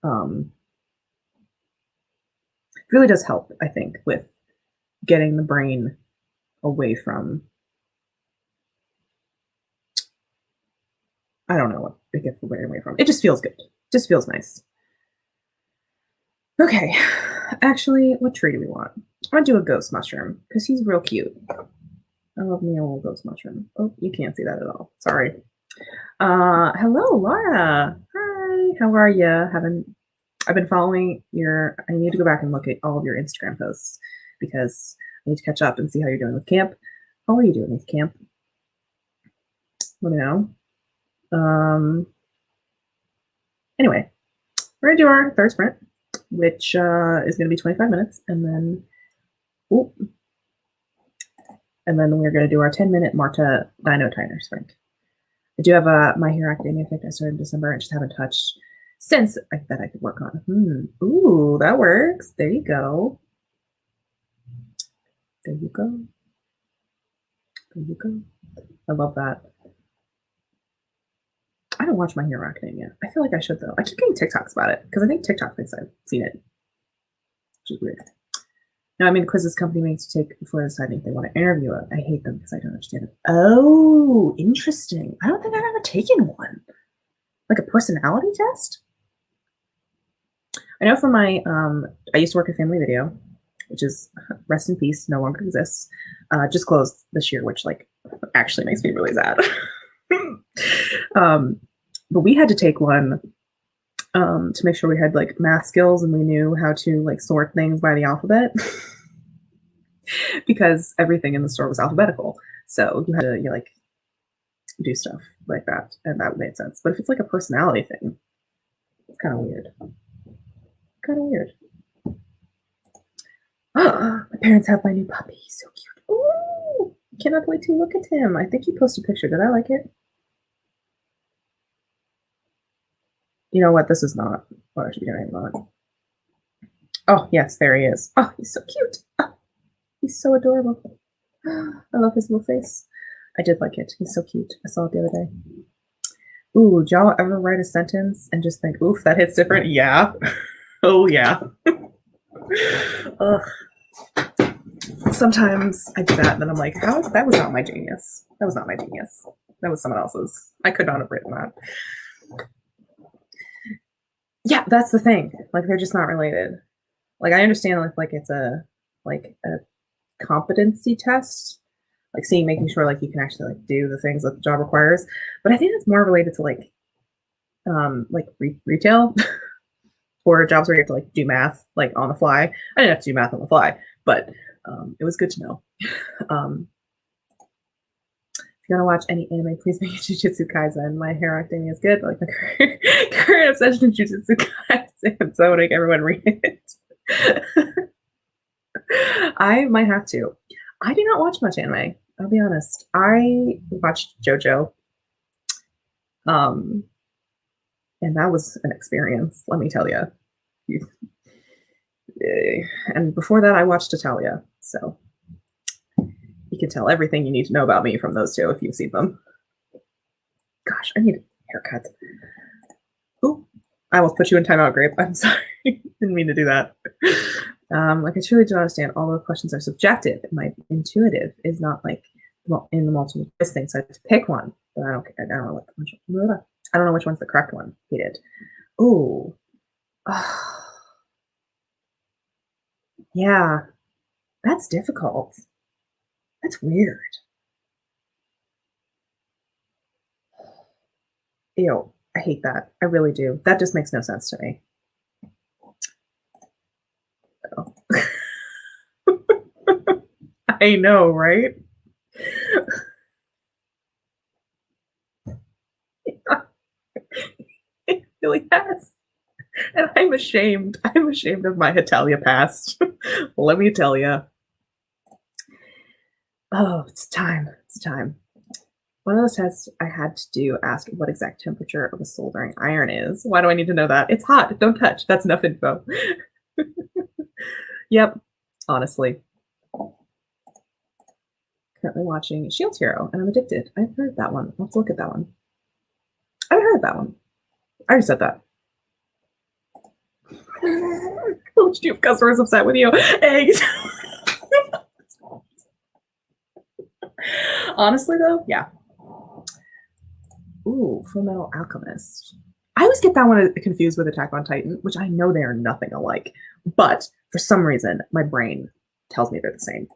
um, really does help, I think, with getting the brain away from, I don't know what it gets the brain away from. It just feels good. Just feels nice. Okay. Actually, what tree do we want? I want to do a ghost mushroom because he's real cute. I love me a little ghost mushroom. Oh, you can't see that at all. Sorry. Hello, Laura. Hi. How are you? Haven't I've been following your. I need to go back and look at all of your Instagram posts because I need to catch up and see how you're doing with camp. How are you doing with camp? Let me know. Um. Anyway, we're gonna do our third sprint, which is gonna be 25 minutes, and then, ooh, and then we're gonna do our 10-minute Marta Dino Timer sprint. I do have a My Hero Academia effect I started in December and just haven't touched since that I could work on. Ooh, that works. There you go. There you go. There you go. I love that. I don't watch My Hero Academia. I feel like I should though. I keep getting TikToks about it because I think TikTok thinks I've seen it, which is weird. No, I mean, quizzes company makes you take before deciding if they want to interview it. I hate them because I don't understand it. Oh, interesting. I don't think I've ever taken one. Like a personality test? I know from my, I used to work at Family Video, which is, rest in peace, no longer exists. Just closed this year, which like actually makes me really sad. But we had to take one to make sure we had like math skills and we knew how to like sort things by the alphabet because everything in the store was alphabetical. So you had to like do stuff like that, and that made sense. But if it's like a personality thing, it's kind of weird. Kind of weird. My parents have my new puppy. He's so cute. Ooh, I cannot wait to look at him. I think you posted a picture. Did I like it? You know what? This is not what I should be doing on. Oh, yes, there he is. Oh, he's so cute. Oh, he's so adorable. I love his little face. I did like it. He's so cute. I saw it the other day. Ooh, did y'all ever write a sentence and just think, oof, that hits different? Yeah. Oh, yeah. Ugh. Sometimes I do that and then I'm like, how? That was not my genius. That was not my genius. That was someone else's. I could not have written that. Yeah, that's the thing. Like they're just not related. Like I understand like it's a competency test, like seeing making sure like you can actually like do the things that the job requires. But I think it's more related to like retail or jobs where you have to like do math like on the fly. I didn't have to do math on the fly, but it was good to know. If you want to watch any anime, please make it Jujutsu Kaisen. My Hero Academia is good, but like my current obsession is Jujutsu Kaisen, so I want to make everyone read it. I might have to. I do not watch much anime. I'll be honest. I watched JoJo, and that was an experience. Let me tell you. And before that, I watched Italia. So you can tell everything you need to know about me from those two if you've seen them. Gosh, I need a haircut. Ooh, I almost put you in timeout, Grape. I'm sorry. Didn't mean to do that. Like I truly don't understand. All the questions are subjective. My intuitive is not like in the multiple choice thing, so I have to pick one. But I don't know what I don't know which one's the correct one. Hate it. Ooh. Yeah. That's difficult. That's weird. Ew. I hate that. I really do. That just makes no sense to me. Oh. I know, right? It really has. And I'm ashamed. I'm ashamed of my Italia past. Let me tell you. Oh, it's time. It's time. One of those tests I had to do asked what exact temperature of a soldering iron is. Why do I need to know that? It's hot. Don't touch. That's enough info. Yep. Honestly. Currently watching Shield Hero, and I'm addicted. I've heard that one. Let's look at that one. I haven't heard that one. I already said that. Which do you have customers upset with you? Eggs. Honestly, though, yeah. Ooh, Full Metal Alchemist. I always get that one confused with Attack on Titan, which I know they are nothing alike. But for some reason, my brain tells me they're the same.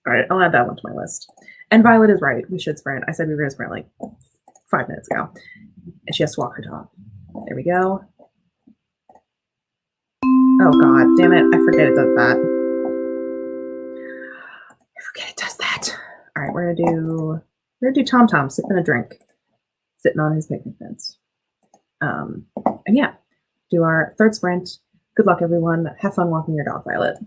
All right, I'll add that one to my list. And Violet is right. We should sprint. I said we were going to sprint like 5 minutes ago. And she has to walk her dog. There we go. Oh, God. Damn it. I forget it does that. I forget it does that. All right, we're going to do Tom sipping a drink, sitting on his picnic fence. And yeah, do our third sprint. Good luck, everyone. Have fun walking your dog, Violet.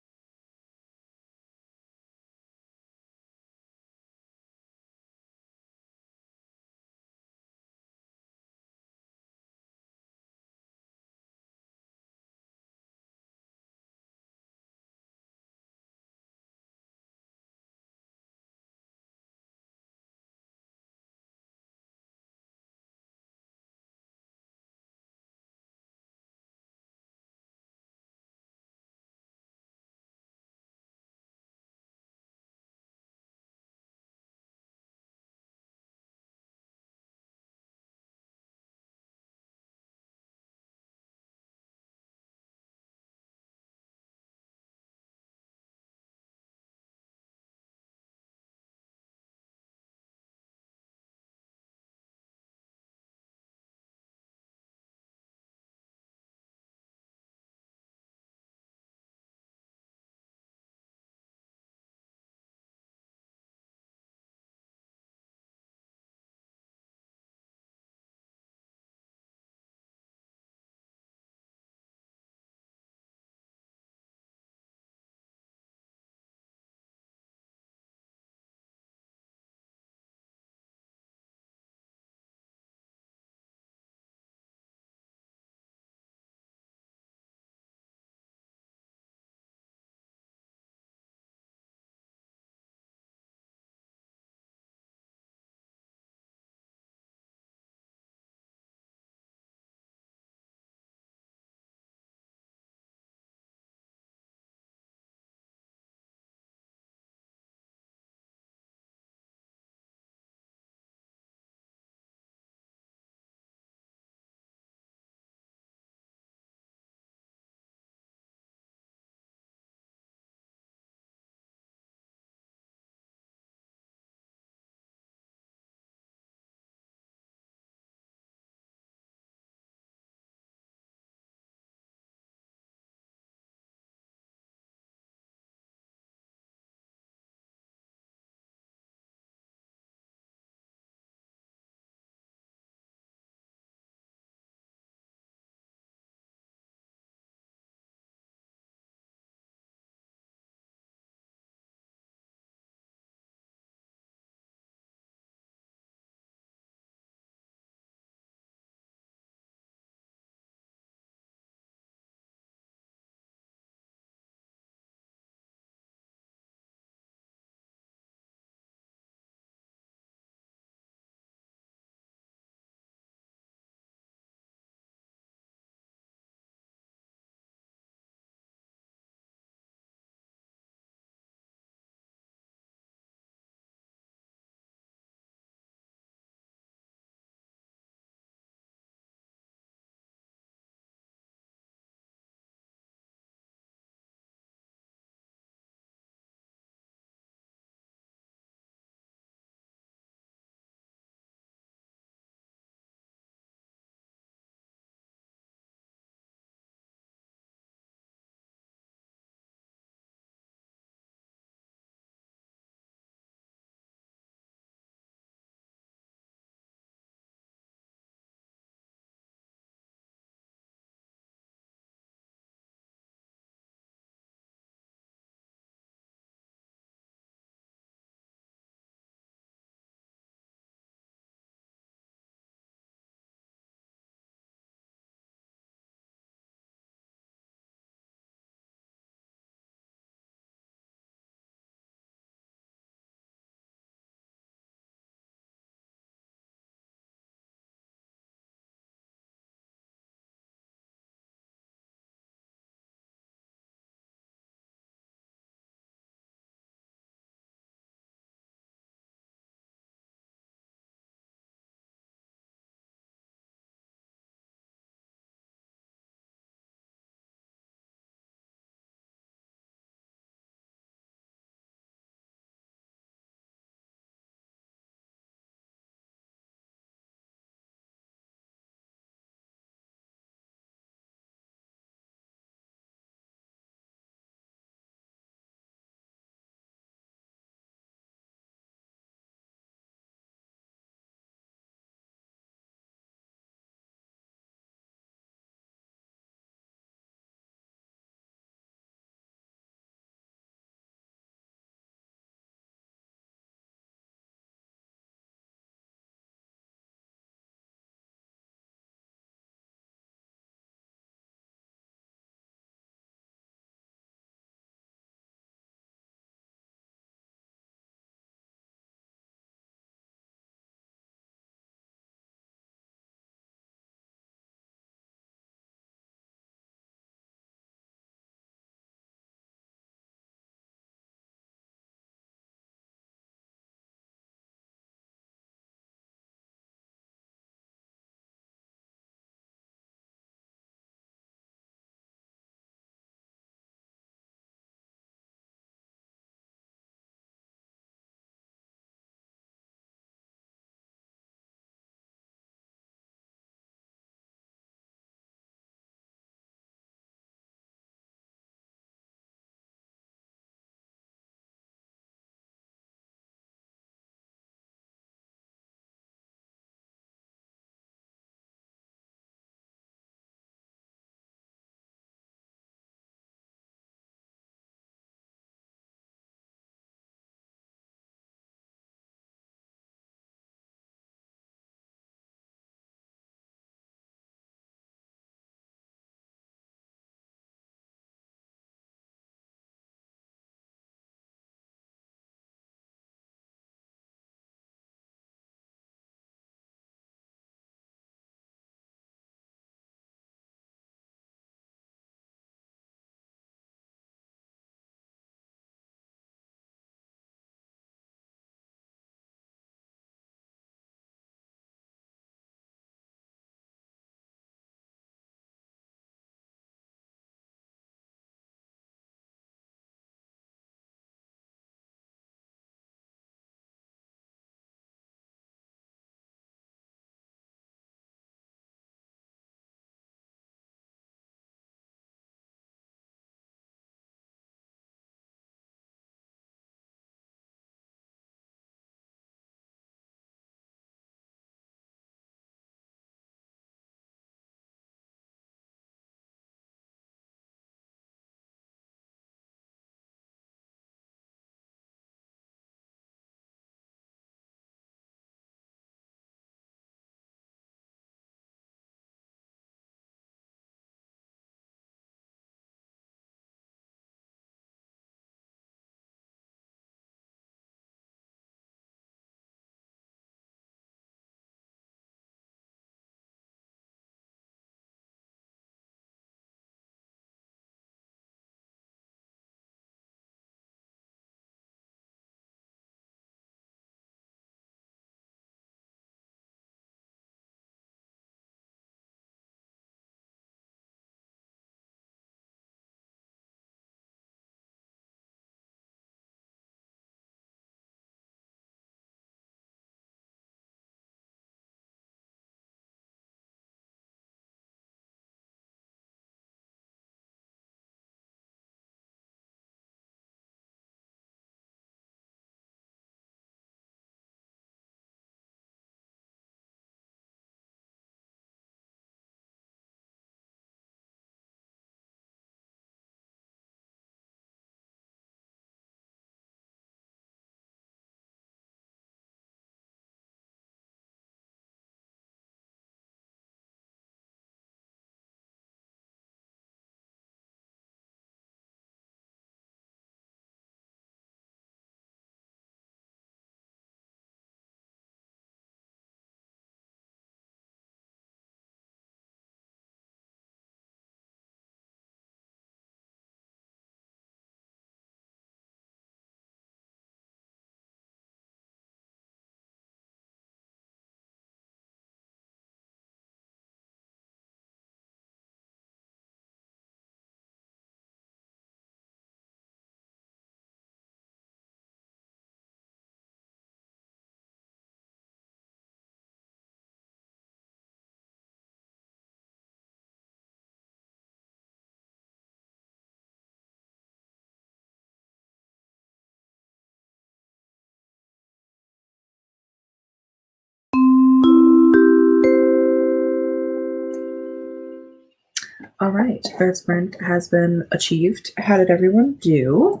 All right, third sprint has been achieved. How did everyone do?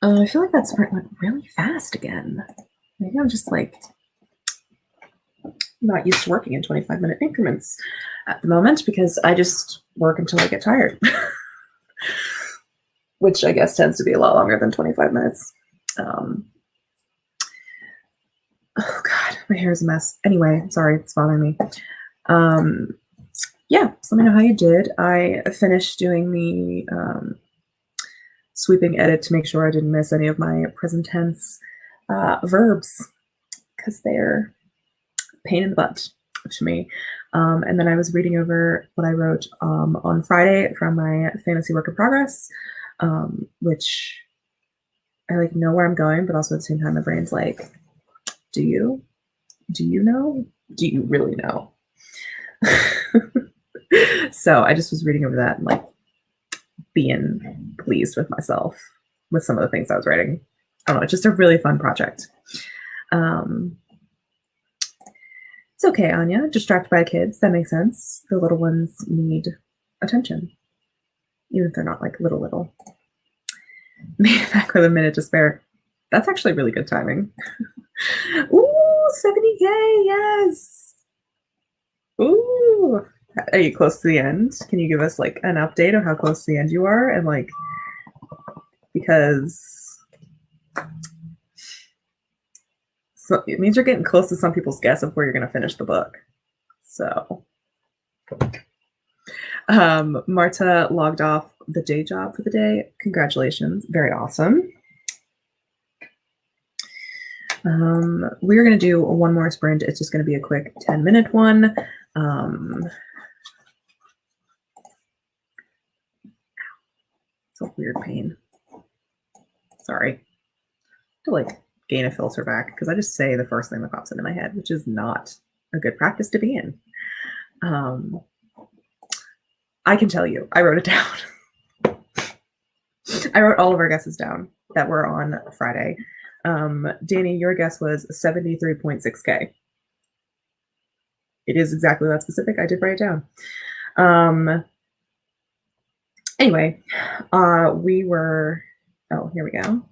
I feel like that sprint went really fast again. Maybe I'm just like not used to working in 25-minute increments at the moment because I just work until I get tired, which I guess tends to be a lot longer than 25 minutes. Oh God, my hair is a mess. Anyway, sorry, it's bothering me. Yeah, so let me know how you did. I finished doing the sweeping edit to make sure I didn't miss any of my present tense verbs because they're a pain in the butt to me. And then I was reading over what I wrote on Friday from my fantasy work in progress, which I like know where I'm going, but also at the same time, my brain's like, do you? Do you know? Do you really know? So I just was reading over that and like being pleased with myself with some of the things I was writing. I don't know, it's just a really fun project. It's okay, Anya. Distracted by kids. That makes sense. The little ones need attention, even if they're not like little. Made it back with a minute to spare. That's actually really good timing. Ooh, 70K, yes. Ooh. Are you close to the end? Can you give us like an update of how close to the end you are? And like, because so it means you're getting close to some people's guess of where you're going to finish the book. So, Marta logged off the day job for the day. Congratulations. Very awesome. We're going to do one more sprint. It's just going to be a quick 10-minute one. It's a weird pain. Sorry. To like gain a filter back because I just say the first thing that pops into my head, which is not a good practice to be in. I can tell you, I wrote it down. I wrote all of our guesses down that were on Friday. Danny, your guess was 73.6K. It is exactly that specific. I did write it down. Anyway, we were, oh, here we go.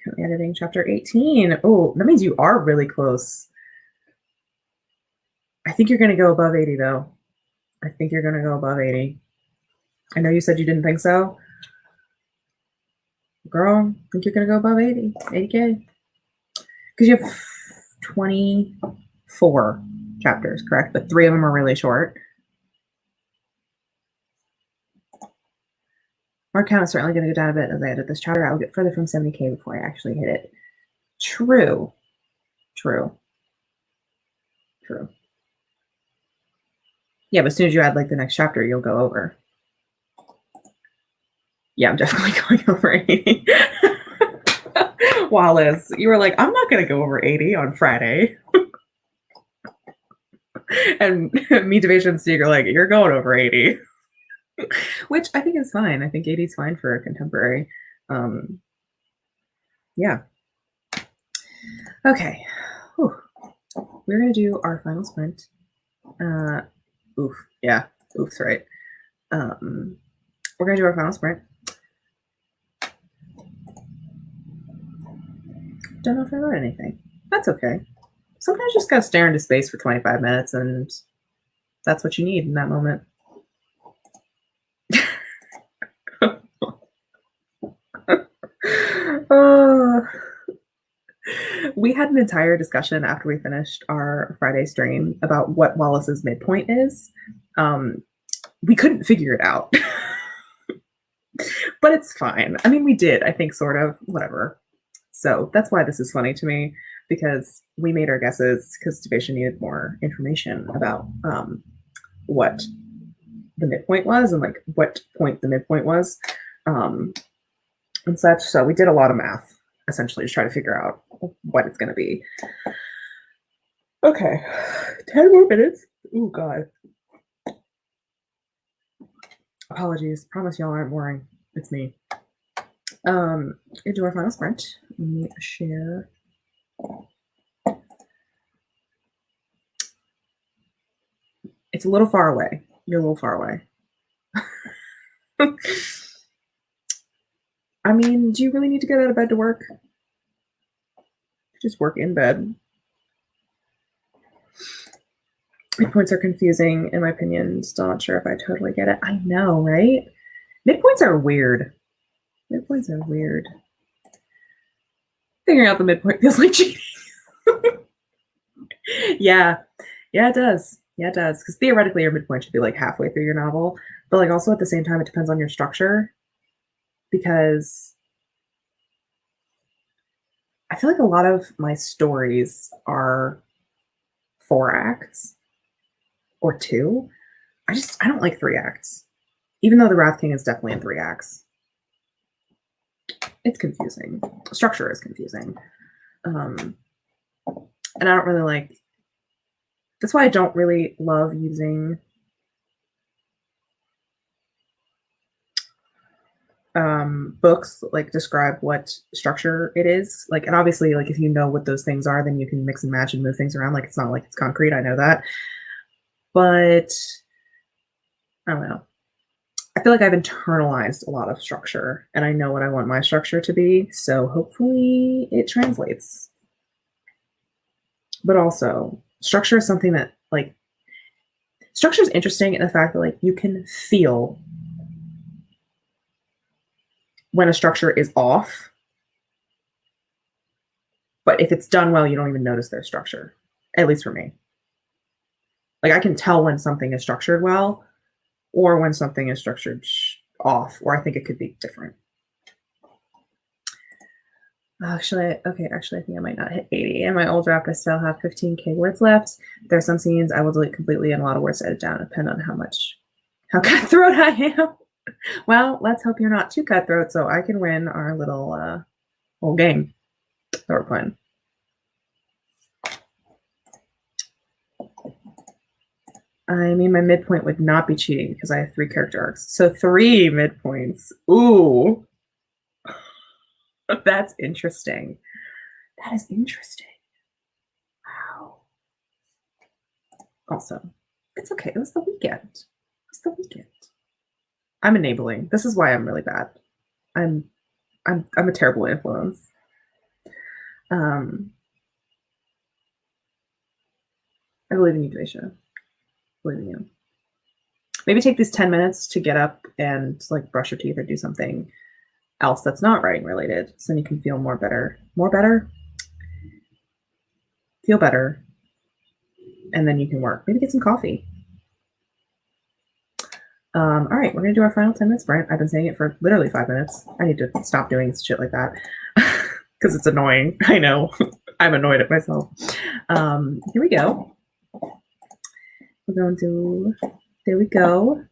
Currently editing chapter 18. Oh, that means you are really close. I think you're going to go above 80, though. I think you're going to go above 80. I know you said you didn't think so. Girl, I think you're going to go above 80, 80K. Because you have 24 chapters, correct? But 3 of them are really short. Our count is certainly going to go down a bit as I edit this chapter. I will get further from 70K before I actually hit it. True. Yeah, but as soon as you add like the next chapter, you'll go over. Yeah, I'm definitely going over 80. Wallace, you were like, I'm not going to go over 80 on Friday. And me, Devasia, and Steve are like, you're going over 80. Which I think is fine. I think 80 is fine for a contemporary. Yeah. Okay. Whew. We're going to do our final sprint. Oof. Yeah. Oof's right. We're going to do our final sprint. Don't know if I wrote anything. That's okay. Sometimes you just got to stare into space for 25 minutes, and that's what you need in that moment. We had an entire discussion after we finished our Friday stream about what Wallace's midpoint is. We couldn't figure it out, but it's fine. I mean, we did, I think, sort of, whatever. So that's why this is funny to me, because we made our guesses because Devasia needed more information about what the midpoint was and like what point the midpoint was and such. So we did a lot of math essentially to try to figure out what it's going to be. Okay, 10 more minutes. Oh God. Apologies. Promise y'all aren't boring. It's me. Into our final sprint. Let me share. It's a little far away. You're a little far away. I mean, do you really need to get out of bed to work? Just work in bed. Midpoints are confusing, in my opinion. Still not sure if I totally get it. I know, right? Midpoints are weird. Midpoints are weird. Figuring out the midpoint feels like cheating. Yeah. Yeah, it does. Yeah, it does. Because theoretically, your midpoint should be like halfway through your novel. But like also at the same time, it depends on your structure. Because I feel like a lot of my stories are 4 acts or two. I don't like 3 acts. Even though the Wrath King is definitely in 3 acts. It's confusing. Structure is confusing. And I don't really like, that's why I don't really love using books like describe what structure it is. Like, and obviously, like if you know what those things are, then you can mix and match and move things around. Like it's not like it's concrete. I know that, but I don't know. I feel like I've internalized a lot of structure, and I know what I want my structure to be. So hopefully, it translates. But also, structure is something that like structure is interesting in the fact that like you can feel when a structure is off, but if it's done well, you don't even notice their structure. At least for me. Like I can tell when something is structured well or when something is structured off, or I think it could be different. Actually, okay, actually, I think I might not hit 80. In my old draft, I still have 15K words left. There are some scenes I will delete completely and a lot of words to edit down, depending on how cutthroat I am. Well, let's hope you're not too cutthroat so I can win our little game that we're playing. I mean, my midpoint would not be cheating because I have 3 character arcs. So 3 midpoints. Ooh. That's interesting. That is interesting. Wow. Also, it's okay. It was the weekend. It's the weekend. I'm enabling. This is why I'm really bad. I'm a terrible influence. I believe in you, Deisha. Believe in you. Maybe take these 10 minutes to get up and like brush your teeth or do something else that's not writing related, so then you can feel more better. More better? Feel better. And then you can work. Maybe get some coffee. All right, we're gonna do our final 10 minutes sprint. I've been saying it for literally 5 minutes. I need to stop doing shit like that because it's annoying. I know. I'm annoyed at myself. Here we go. We're going to, there we go.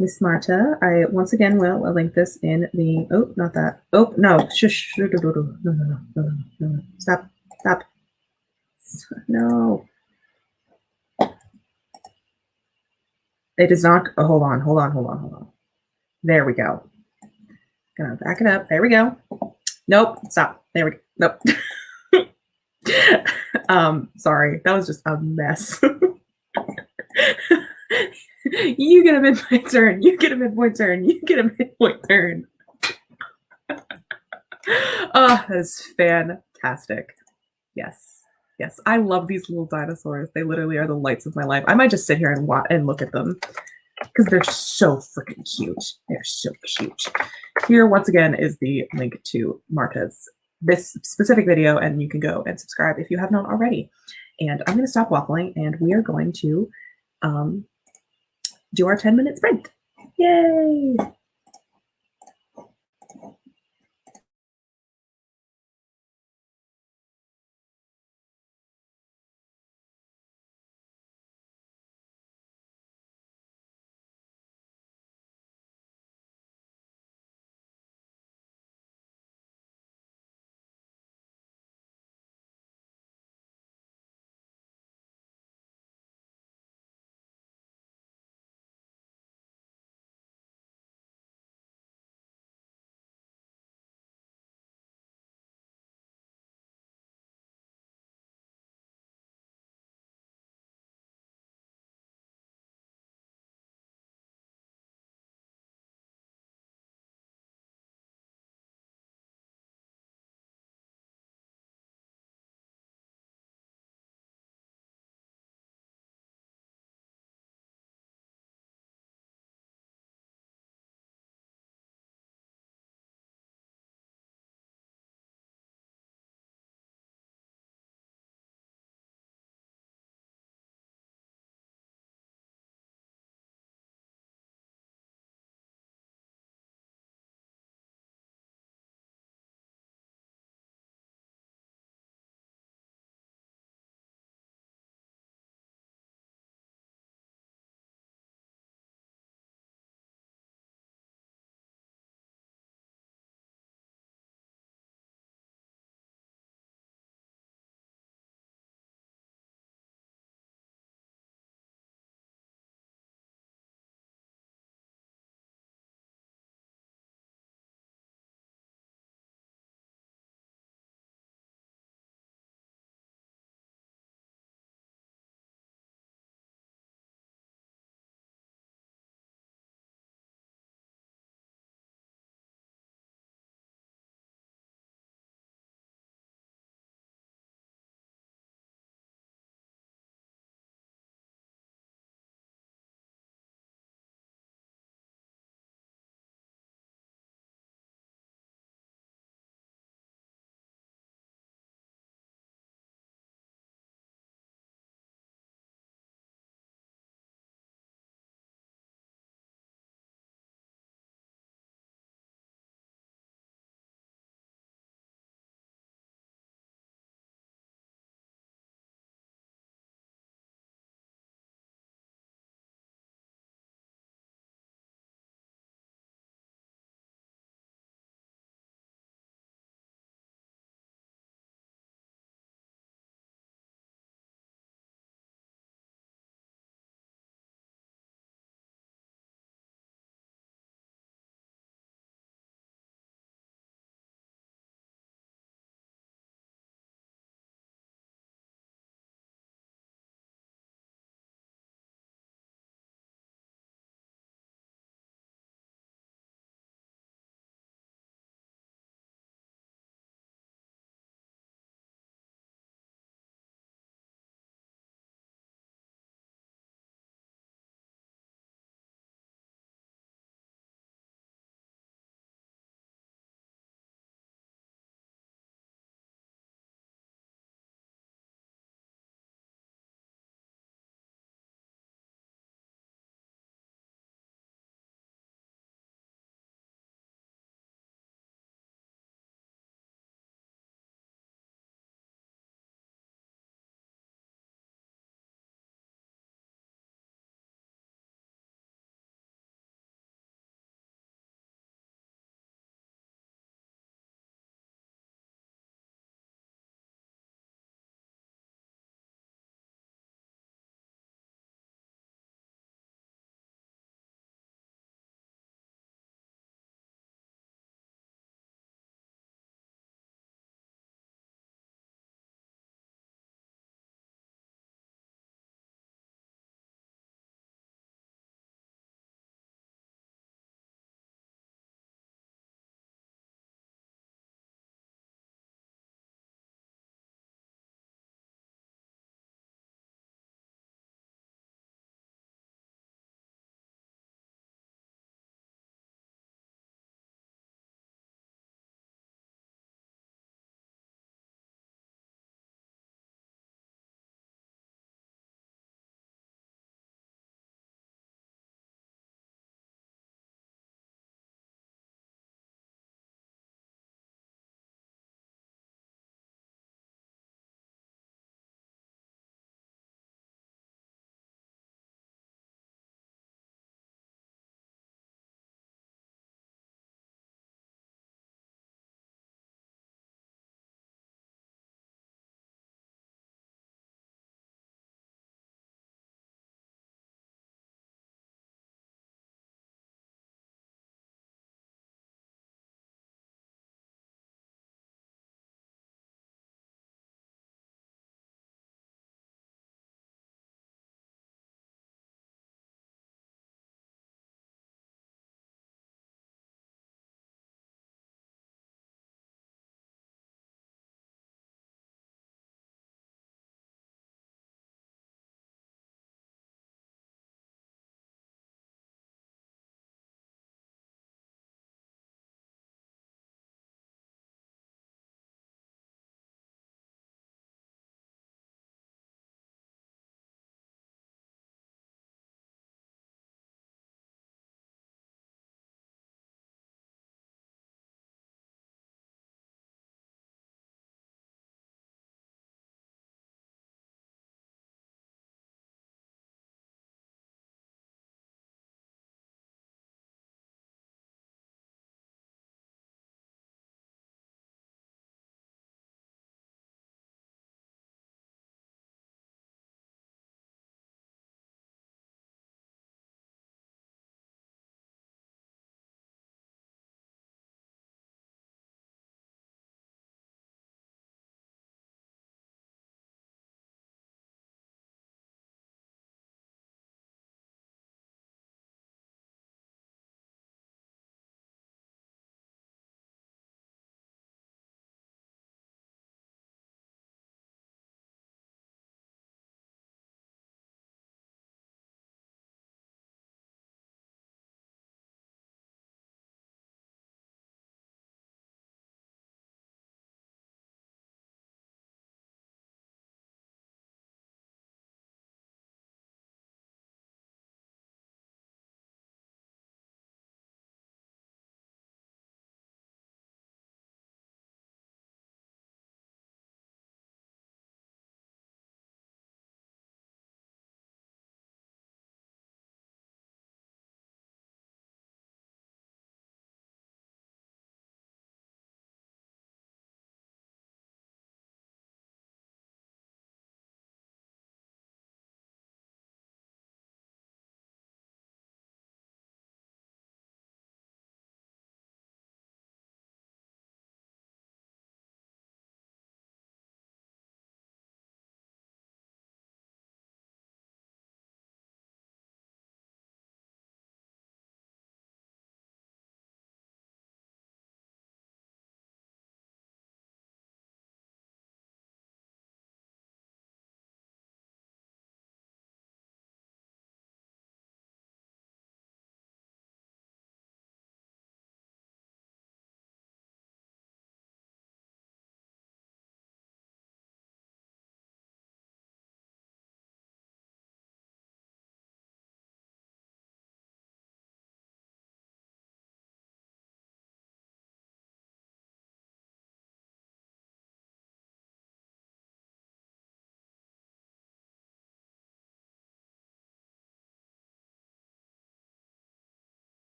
Miss Marta. I once again will link this in the, oh, not that. Oh, no. Shush. No, no, no, no, no. Stop. Stop. No. It does not, oh, hold on. There we go. Gonna back it up. There we go. Nope. Stop. There we go. Nope. Sorry. That was just a mess. You get a midpoint turn. You get a midpoint turn. You get a midpoint turn. Oh, that is fantastic. Yes. Yes. I love these little dinosaurs. They literally are the lights of my life. I might just sit here and look at them because they're so freaking cute. They're so cute. Here, once again, is the link to Marta's this specific video, and you can go and subscribe if you have not already. And I'm going to stop waffling, and we are going to do our 10-minute sprint. Yay!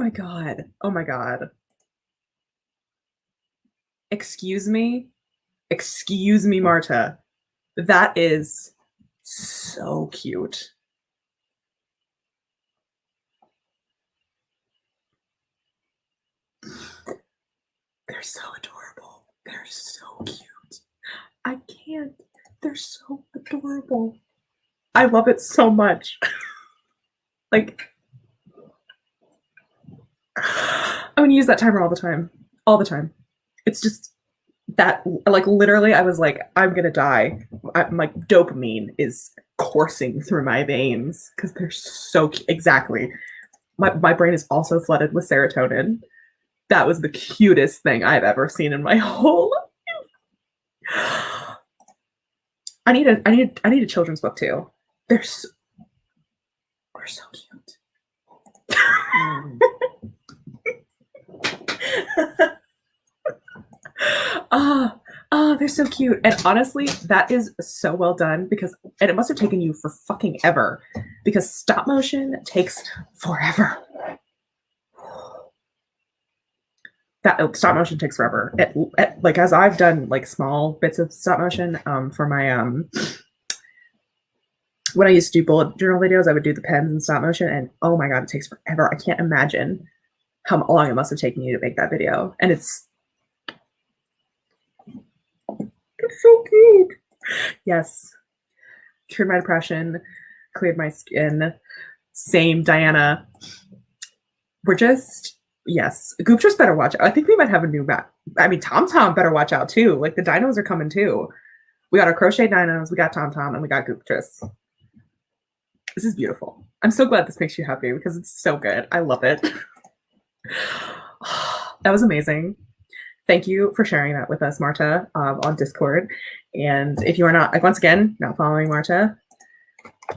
my god. Oh my god. Excuse me? Excuse me, Marta. That is so cute. They're so adorable. They're so cute. I can't. They're so adorable. I love it so much. Like, I'm gonna use that timer all the time. All the time. It's just that, like, literally, I was like, I'm gonna die. My dopamine is coursing through my veins because they're so exactly. My brain is also flooded with serotonin. That was the cutest thing I've ever seen in my whole life. I need a children's book too. They're so cute. Ah, they're so cute. And honestly, that is so well done because, and it must have taken you for fucking ever because stop motion takes forever. That stop motion takes forever. Like as I've done like small bits of stop motion for my when I used to do bullet journal videos, I would do the pens and stop motion, and oh my god, it takes forever. I can't imagine how long it must have taken you to make that video, and it's so cute. Yes, cured my depression, cleared my skin. Same, Diana. We're just yes. Goop just better watch out. I think we might have a new map. I mean, Tomtom better watch out too. Like the dinos are coming too. We got our crochet dinos, we got Tomtom, and we got Gooptress. This is beautiful. I'm so glad this makes you happy because it's so good. I love it. That was amazing. Thank you for sharing that with us, Marta, on Discord. And if you are not, like, once again, not following Marta,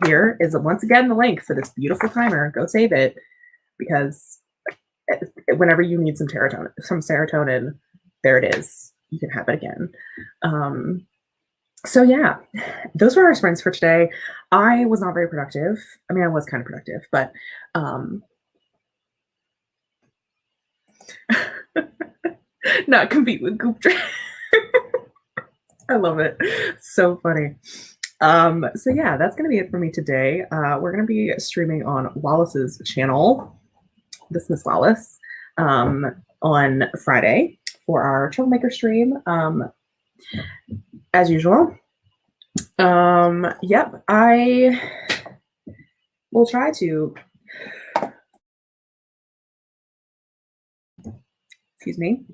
here is once again the link for this beautiful timer. Go save it because whenever you need some serotonin, there it is. You can have it again. So yeah, those were our sprints for today. I was not very productive. I mean, I was kind of productive, but not compete with Goop. I love it. So funny. So yeah, that's gonna be it for me today. We're gonna be streaming on Wallace's channel, this Miss Wallace, on Friday for our Troublemaker stream. As usual. Yep, I will try to, excuse me,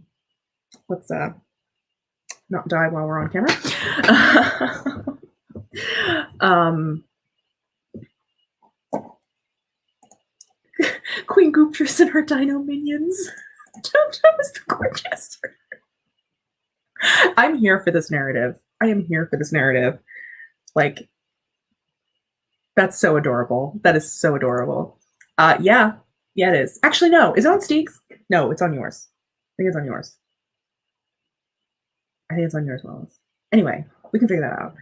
let's not die while we're on camera. Queen Gooptress and her dino minions. Tomtom is the gorgeous. I'm here for this narrative. I am here for this narrative. Like, that's so adorable. That is so adorable. Yeah, it is. Actually, no. Is it on Steek's? No, it's on yours. I think it's on yours. I think it's on yours, Wallace. Anyway, we can figure that out.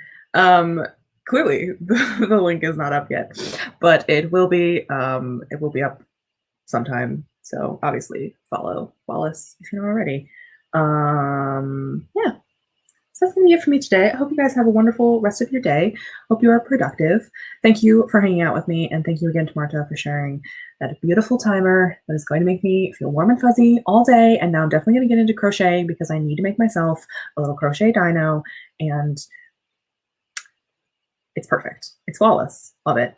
Clearly, the link is not up yet, but it will be. It will be up sometime. So obviously, follow Wallace if you're not already. Yeah. So that's going to be it for me today. I hope you guys have a wonderful rest of your day. Hope you are productive. Thank you for hanging out with me. And thank you again to Marta for sharing that beautiful timer that is going to make me feel warm and fuzzy all day. And now I'm definitely going to get into crocheting because I need to make myself a little crochet dino. And it's perfect. It's flawless. Love it.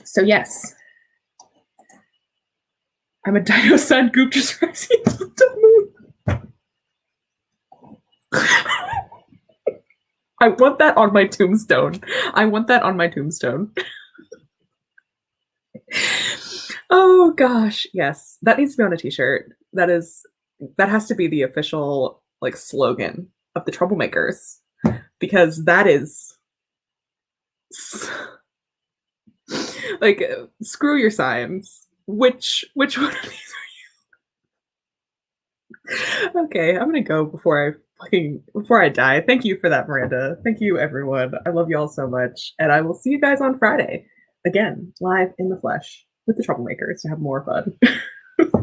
So yes. I'm a dino son Goop just rising to the moon. I want that on my tombstone. I want that on my tombstone. Oh gosh, yes. That needs to be on a t-shirt. That has to be the official like slogan of the Troublemakers because that is like screw your signs. Which one of these are you? Okay, I'm gonna go before I die. Thank you for that, Miranda. Thank you, everyone. I love you all so much. And I will see you guys on Friday. Again, live in the flesh. with the troublemakers to have more fun.